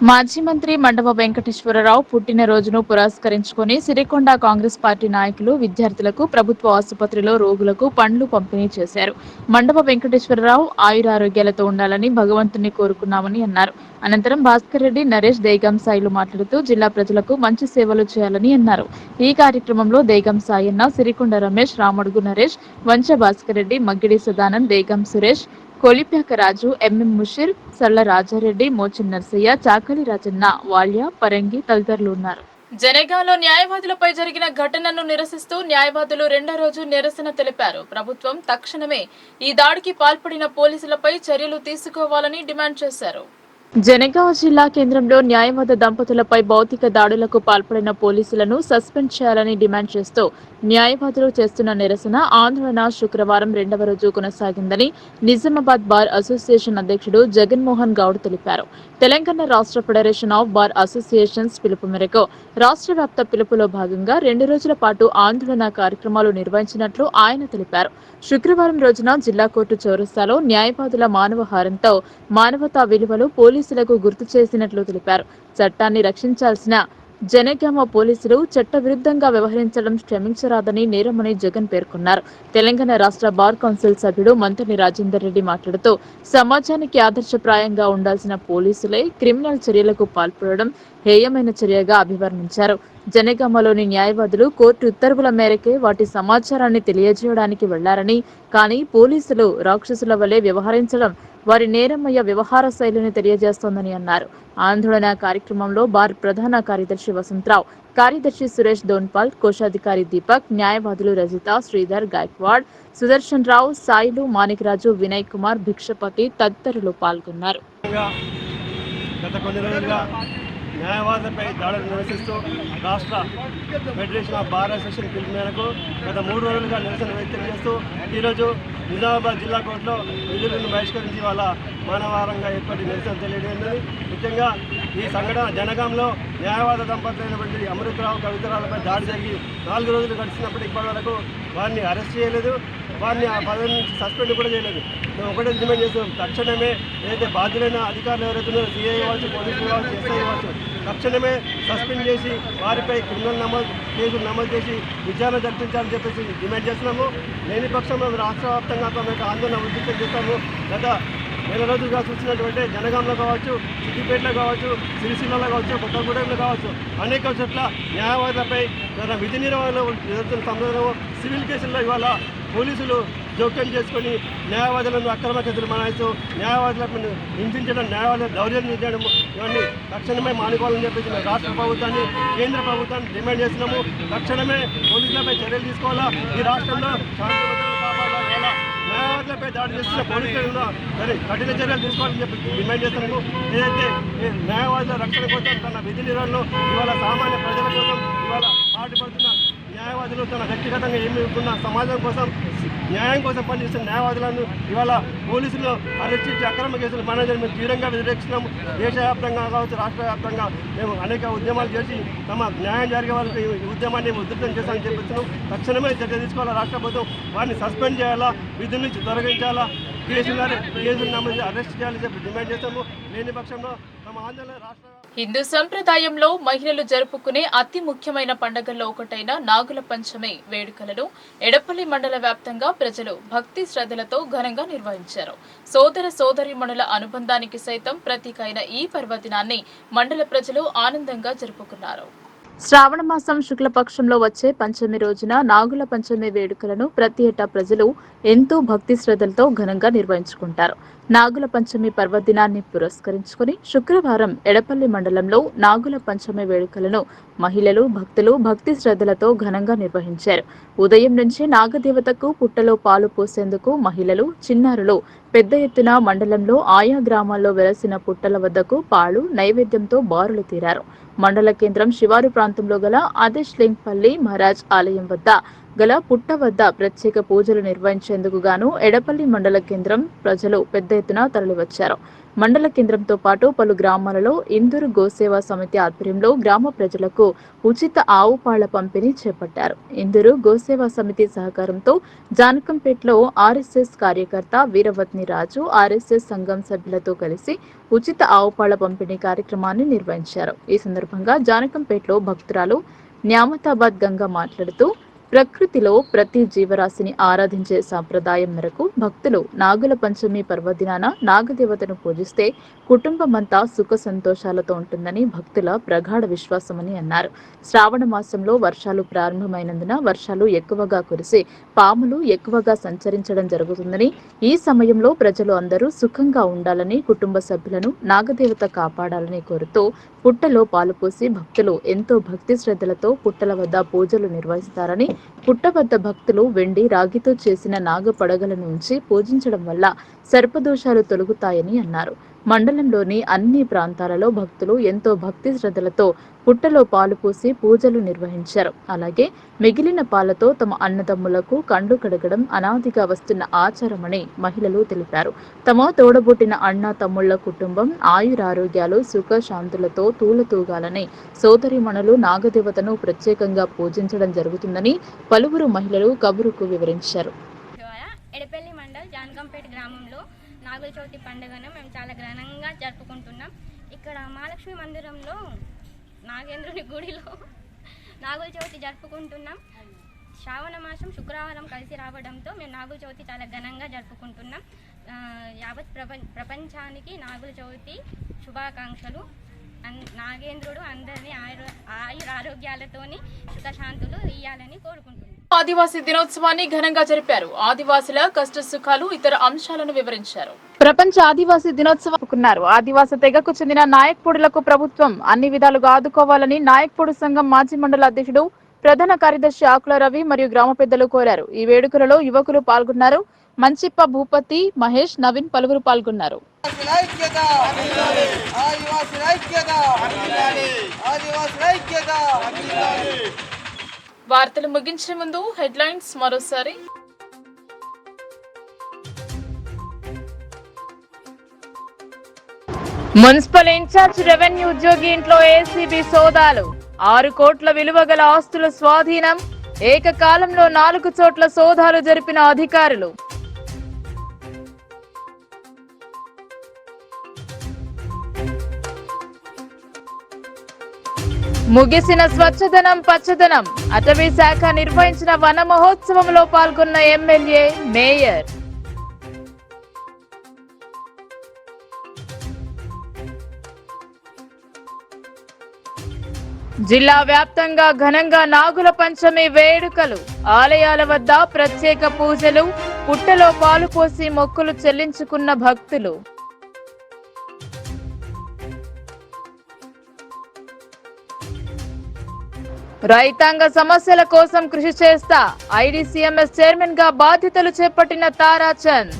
మాజీ మంత్రి మండవ వెంకటేశ్వరరావు పుట్టినరోజును పురస్కరించుకుని సిరికొండ కాంగ్రెస్ పార్టీ నాయకులు విద్యార్థులకు ప్రభుత్వ ఆసుపత్రిలో రోగులకు పండ్లు పంపిణీ చేశారు. మండవ వెంకటేశ్వరరావు ఆయురారోగ్యాలతో ఉండాలని భగవంతుని కోరుకున్నామని అన్నారు. అనంతరం భాస్కర్ రెడ్డి, నరేష్, దేగం సాయిలు మాట్లాడుతూ జిల్లా ప్రజలకు మంచి సేవలు చేయాలని అన్నారు. ఈ కార్యక్రమంలో దేగం సాయన్న, సిరికొండ రమేష్, రామడుగు నరేష్, వంచ భాస్కర్ రెడ్డి, మగ్గిడి సదానంద్, దేగం సురేష్, కొలిప్యాక రాజు, ఎంఎం ముషిర్, సల్ల రాజారెడ్డి, మోచన్ నర్సయ్య, చాకలి రాజన్న, వాల్య, పరంగి తదితరులు ఉన్నారు. జనగాంలో న్యాయవాదులపై జరిగిన ఘటనను నిరసిస్తూ న్యాయవాదులు 2వ రోజు నిరసన తెలిపారు. ప్రభుత్వం తక్షణమే ఈ దాడికి పాల్పడిన పోలీసులపై చర్యలు తీసుకోవాలని డిమాండ్ చేశారు. జనగాం జిల్లా కేంద్రంలో న్యాయవాద దంపతులపై భౌతిక దాడులకు పాల్పడిన పోలీసులను సస్పెండ్ చేయాలని డిమాండ్ చేస్తూ న్యాయవాదులు చేస్తున్న నిరసన ఆందోళన శుక్రవారం 2వ రోజు కొనసాగిందని నిజామాబాద్ బార్ అసోసియేషన్ అధ్యక్షుడు జగన్మోహన్ గౌడ్ తెలిపారు. తెలంగాణ రాష్ట్ర ఫెడరేషన్ ఆఫ్ బార్ అసోసియేషన్స్ పిలుపు మేరకు రాష్ట్ర వ్యాప్త పిలుపులో భాగంగా 2 రోజుల పాటు ఆందోళన కార్యక్రమాలు నిర్వహించినట్లు ఆయన తెలిపారు. శుక్రవారం రోజున జిల్లా కోర్టు చౌరస్తాలో న్యాయవాదుల మానవహారంతో మానవతా విలువలు పోలీసులకు గుర్తు చేసినట్లు తెలిపారు. చట్టాన్ని రక్షించాల్సిన జనగామ పోలీసులు చట్టవిరుద్ధంగా వ్యవహరించడం క్షమించరాదని నేరమని జగన్ పేర్కొన్నారు. తెలంగాణ రాష్ట్ర బార్ కౌన్సిల్ సభ్యుడు మంత్రి రాజేందర్ రెడ్డి మాట్లాడుతూ సమాజానికి ఆదర్శప్రాయంగా ఉండాల్సిన పోలీసులే క్రిమినల్ చర్యలకు పాల్పడడం హేయమైన చర్యగా అభివర్ణించారు. జనగామలోని న్యాయవాదులు కోర్టు ఉత్తర్వుల మేరకే వాటి సమాచారాన్ని తెలియజేయడానికి వెళ్లారని, కానీ పోలీసులు రాక్షసుల వలె వ్యవహరించడం వారి నేరమయ్య వ్యవహార శైలిని తెలియజేస్తోందని అన్నారు. ఆందోళన కార్యక్రమంలో బార్ ప్రధాన కార్యదర్శి వసంతరావు, కార్యదర్శి సురేష్ దోన్పాల్, కోశాధికారి దీపక్, న్యాయవాదులు రజిత, శ్రీధర్, గాయక్వాడ్, సుదర్శన్ రావు, సాయిలు, మాణిక్రాజు, వినయ్ కుమార్, భిక్షపతి తదితరులు పాల్గొన్నారు. గత కొన్ని రోజులుగా న్యాయవాదులపై దాడులు నిరసిస్తూ రాష్ట్ర ఫెడరేషన్ ఆఫ్ బార్ అసోసియేషన్ పిలుపు మేరకు గత 3 రోజులుగా నిరసన వ్యక్తం చేస్తూ ఈరోజు నిజామాబాద్ జిల్లా కోర్టులో విధులను బహిష్కరించి వాళ్ళ మానవారంగా ఏర్పడి నిరసన తెలియజేయడం. ముఖ్యంగా ఈ సంఘటన జనగాంలో న్యాయవాద దంపతులైనటువంటి అమృతరావు, కవితరావులపై దాడి జరిగి 4 రోజులు గడిచినప్పటికీ ఇప్పటి వరకు వారిని అరెస్ట్ చేయలేదు, వారిని ఆ పదవి నుంచి సస్పెండ్ కూడా చేయలేదు. మేము ఒకటే డిమాండ్ చేస్తాం, తక్షణమే ఏదైతే బాధ్యులైన అధికారులు ఎవరైతే ఉన్నారో సిఐ కావచ్చు, పోలీసులు కావచ్చు, ఎస్ఐ కావచ్చు, తక్షణమే సస్పెండ్ చేసి వారిపై క్రిమినల్ కేసులు నమోదు చేసి విచారణ జరిపించాలని చెప్పేసి డిమాండ్ చేస్తున్నాము. లేని పక్షంలో రాష్ట్ర వ్యాప్తంగా మేము ఆందోళన ఉద్రిక్తం చేస్తాము. గత 2 రోజులుగా చూసినటువంటి జనగాంలో కావచ్చు, సిద్దిపేటలో కావచ్చు, సిరిసిల్లలో కావచ్చు, కొత్తగూడెంలో కావచ్చు, అనేక చోట్ల న్యాయవాదులపై విధి నిర్వహణలో జరుగుతున్న సందర్భంలో సివిల్ కేసుల్లో ఇవాళ పోలీసులు జోక్యం చేసుకొని న్యాయవాదులను అక్రమ కేసులు మనాయిస్తూ న్యాయవాదులను హింసించడం, న్యాయవాదులను దౌర్జన్యం చేయడం ఇవన్నీ తక్షణమే మానుకోవాలని చెప్పేసి మేము రాష్ట్ర ప్రభుత్వాన్ని, కేంద్ర ప్రభుత్వాన్ని డిమాండ్ చేస్తున్నాము. తక్షణమే పోలీసులపై చర్యలు తీసుకోవాలా. ఈ రాష్ట్రంలో శాంతి భద్రతలు కాపాడాలా. న్యాయవాదులపై దాడి చేస్తున్న పోలీసులను కఠిన చర్యలు తీసుకోవాలని చెప్పి డిమాండ్ చేస్తున్నాము. ఏదైతే న్యాయవాదుల రక్షణ కోసం తన విధి నిర్వహణలో ఇవాళ సామాన్య ప్రజల కోసం ఇవాళ పాటుపడుతున్న న్యాయవాదులు తన వ్యక్తిగతంగా ఏమి ఉన్న సమాజం కోసం న్యాయం కోసం పనిచేస్తున్న న్యాయవాదులను ఇవాళ పోలీసులు అరెస్ట్ చేసి అక్రమ కేసులు మేనేజర్ మేము తీవ్రంగా వ్యతిరేకిస్తున్నాము. దేశవ్యాప్తంగా కావచ్చు, రాష్ట్ర వ్యాప్తంగా మేము అనేక ఉద్యమాలు చేసి తమ న్యాయం జరిగే వాళ్ళకి ఈ ఉద్యమాన్ని ఉధృతం చేస్తామని చెప్పిస్తున్నాం. తక్షణమే చర్య తీసుకోవాలా. రాష్ట్ర ప్రభుత్వం వారిని సస్పెండ్ చేయాలా, విధుల నుంచి తొలగించాలా, కేసులు నమోదు అరెస్ట్ చేయాలని చెప్పి డిమాండ్ చేస్తాము. లేని పక్షంలో తమ ఆందోళన రాష్ట్ర హిందూ సంప్రదాయంలో మహిళలు జరుపుకునే అతి ముఖ్యమైన పండుగల్లో ఒకటైన నాగుల పంచమి వేడుకలను ఎడపల్లి మండల వ్యాప్తంగా ప్రజలు భక్తి శ్రద్ధలతో ఘనంగా నిర్వహించారు. సోదర సోదరీమణుల అనుబంధానికి సైతం ప్రతీక అయిన ఈ పర్వదినాన్ని మండల ప్రజలు ఆనందంగా జరుపుకున్నారు. శ్రావణ మాసం శుక్లపక్షంలో వచ్చే పంచమి రోజున నాగుల పంచమి వేడుకలను ప్రతి ఏటా ప్రజలు ఎంతో భక్తి శ్రద్ధలతో ఘనంగా నిర్వహించుకుంటారు. నాగుల పంచమి పర్వదినాన్ని పురస్కరించుకుని శుక్రవారం ఎడపల్లి మండలంలో నాగుల పంచమి వేడుకలను మహిళలు, భక్తులు భక్తి శ్రద్ధలతో ఘనంగా నిర్వహించారు. ఉదయం నుంచి నాగదేవతకు పుట్టలో పాలు పోసేందుకు మహిళలు, చిన్నారులు పెద్ద ఎత్తున మండలంలో ఆయా గ్రామాల్లో వెలసిన పుట్టల వద్దకు పాలు నైవేద్యంతో బారులు తీరారు. మండల కేంద్రం శివారు ప్రాంతంలో గల ఆదేశ్లింగ్పల్లి మహారాజ్ ఆలయం వద్ద గల పుట్ట వద్ద ప్రత్యేక పూజలు నిర్వహించేందుకు గాను ఎడపల్లి మండల కేంద్రం ప్రజలు పెద్ద ఎత్తున తరలివచ్చారు. మండల కేంద్రంతో పాటు పలు గ్రామాలలో ఇందూరు గోసేవా సమితి ఆధ్వర్యంలో గ్రామ ప్రజలకు ఉచిత ఆవు పాల పంపిణీ చేపట్టారు. ఇందూరు గోసేవా సమితి సహకారంతో జానకంపేటలో ఆర్ఎస్ఎస్ కార్యకర్త వీరవత్ని రాజు ఆర్ఎస్ఎస్ సంఘం సభ్యులతో కలిసి ఉచిత ఆవు పాల పంపిణీ కార్యక్రమాన్ని నిర్వహించారు. ఈ సందర్భంగా జానకంపేటలో భక్తురాలు న్యామతాబాద్ గంగ మాట్లాడుతూ ప్రకృతిలో ప్రతి జీవరాశిని ఆరాధించే సాంప్రదాయం మేరకు భక్తులు నాగుల పంచమి పర్వదినాన నాగదేవతను పూజిస్తే కుటుంబమంతా సుఖ సంతోషాలతో ఉంటుందని భక్తుల ప్రగాఢ విశ్వాసమని అన్నారు. శ్రావణ మాసంలో వర్షాలు ప్రారంభమైనందున వర్షాలు ఎక్కువగా కురిసి పాములు ఎక్కువగా సంచరించడం జరుగుతుందని, ఈ సమయంలో ప్రజలు అందరూ సుఖంగా ఉండాలని, కుటుంబ సభ్యులను నాగదేవత కాపాడాలని కోరుతూ పుట్టలో పాలు పోసి భక్తులు ఎంతో భక్తి శ్రద్ధలతో పుట్టల వద్ద పూజలు నిర్వహిస్తారని, పుట్ట వద్ద భక్తులు వెండి, రాగితో చేసిన నాగ పడగలను ఉంచి పూజించడం వల్ల సర్పదోషాలు తొలగుతాయని అన్నారు. మండలంలోని అన్ని ప్రాంతాలలో భక్తులు ఎంతో భక్తి శ్రద్ధలతో పుట్టలో పాలు పోసి పూజలు నిర్వహించారు. అలాగే మిగిలిన పాలతో తమ అన్నదమ్ములకు కండు కడగడం అనాదిగా వస్తున్న ఆచారమని మహిళలు తెలిపారు. తమ తోడబుట్టిన అన్న తమ్ముళ్ల కుటుంబం ఆయురారోగ్యాలు సుఖ శాంతులతో తూలతూగాలని సోదరీమణులు నాగదేవతను ప్రత్యేకంగా పూజించడం జరుగుతుందని పలువురు మహిళలు కబురుకు వివరించారు. ఎడపల్లి మండల్ జానకంపేట గ్రామంలో నాగుల చవితి పండుగను మేము చాలా ఘనంగా జరుపుకుంటున్నాం. ఇక్కడ మహాలక్ష్మి మందిరంలో నాగేంద్రుని గుడిలో నాగుల చవితి జరుపుకుంటున్నాం. శ్రావణ మాసం శుక్రవారం కలిసి రావడంతో మేము నాగుల చవితి చాలా ఘనంగా జరుపుకుంటున్నాం. యావత్ ప్రపంచానికి నాగుల చవితి శుభాకాంక్షలు. నాగేంద్రుడు అందరినీ ఆయురారోగ్యాలతోని సుఖశాంతులు ఇయ్యాలని కోరుకుంటున్నాం. ఆదివాసీ దినోత్సవాన్ని ఘనంగా జరిపారు. ఆదివాసుల కష్ట సుఖాలు, ఇతర అంశాలను వివరించారు. ప్రపంచ ఆదివాసీ దినోత్సవం ఆదివాసీ తెగకు చెందిన నాయక్పూడులకు ప్రభుత్వం అన్ని విధాలుగా ఆదుకోవాలని నాయక్పూడు సంఘం మాజీ మండల అధ్యక్షుడు, ప్రధాన కార్యదర్శి ఆకుల రవి మరియు గ్రామ పెద్దలు కోరారు. ఈ వేడుకలలో యువకులు పాల్గొన్నారు. మంచిప్ప భూపతి, మహేష్, నవీన్ పలువురు పాల్గొన్నారు. వార్తలు ముగించే ముందు హెడ్లైన్స్ మరోసారి. మున్సిపల్ ఇన్ఛార్జ్ రెవెన్యూ ఉద్యోగి ఇంట్లో ఏసీబీ సోదాలు. 6 కోట్ల విలువ గల ఆస్తుల స్వాధీనం. ఏకకాలంలో 4 చోట్ల సోదాలు జరిపిన అధికారులు. ముగిసిన స్వచ్ఛదనం పచ్చదనం. అటవీ శాఖ నిర్వహించిన వన మహోత్సవంలో పాల్గొన్న ఎమ్మెల్యే, మేయర్. జిల్లా వ్యాప్తంగా ఘనంగా నాగుల పంచమి వేడుకలు. ఆలయాల వద్ద ప్రత్యేక పూజలు, పుట్టలో పాలు పోసి మొక్కులు చెల్లించుకున్న భక్తులు. రైతాంగ సమస్యల కోసం కృషి చేస్తా ఐడీసీఎంఎస్ చైర్మన్ గా బాధ్యతలు చేపట్టిన తారాచంద్.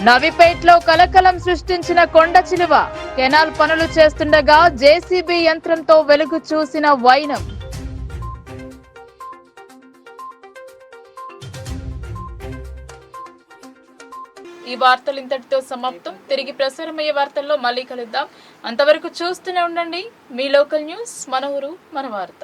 నవిపేట్లో కలకలం సృష్టించిన కొండ చిలువ. కెనాల్ పనులు చేస్తుండగా జేసీబీ యంత్రంతో వెలుగు చూసిన వైనం. ఈ వార్తలు ఇంతటితో సమాప్తం. తిరిగి ప్రసారమయ్యే వార్తల్లో మళ్ళీ కలుద్దాం. అంతవరకు చూస్తూనే ఉండండి మీ లోకల్ న్యూస్, మన ఊరు మన వార్త.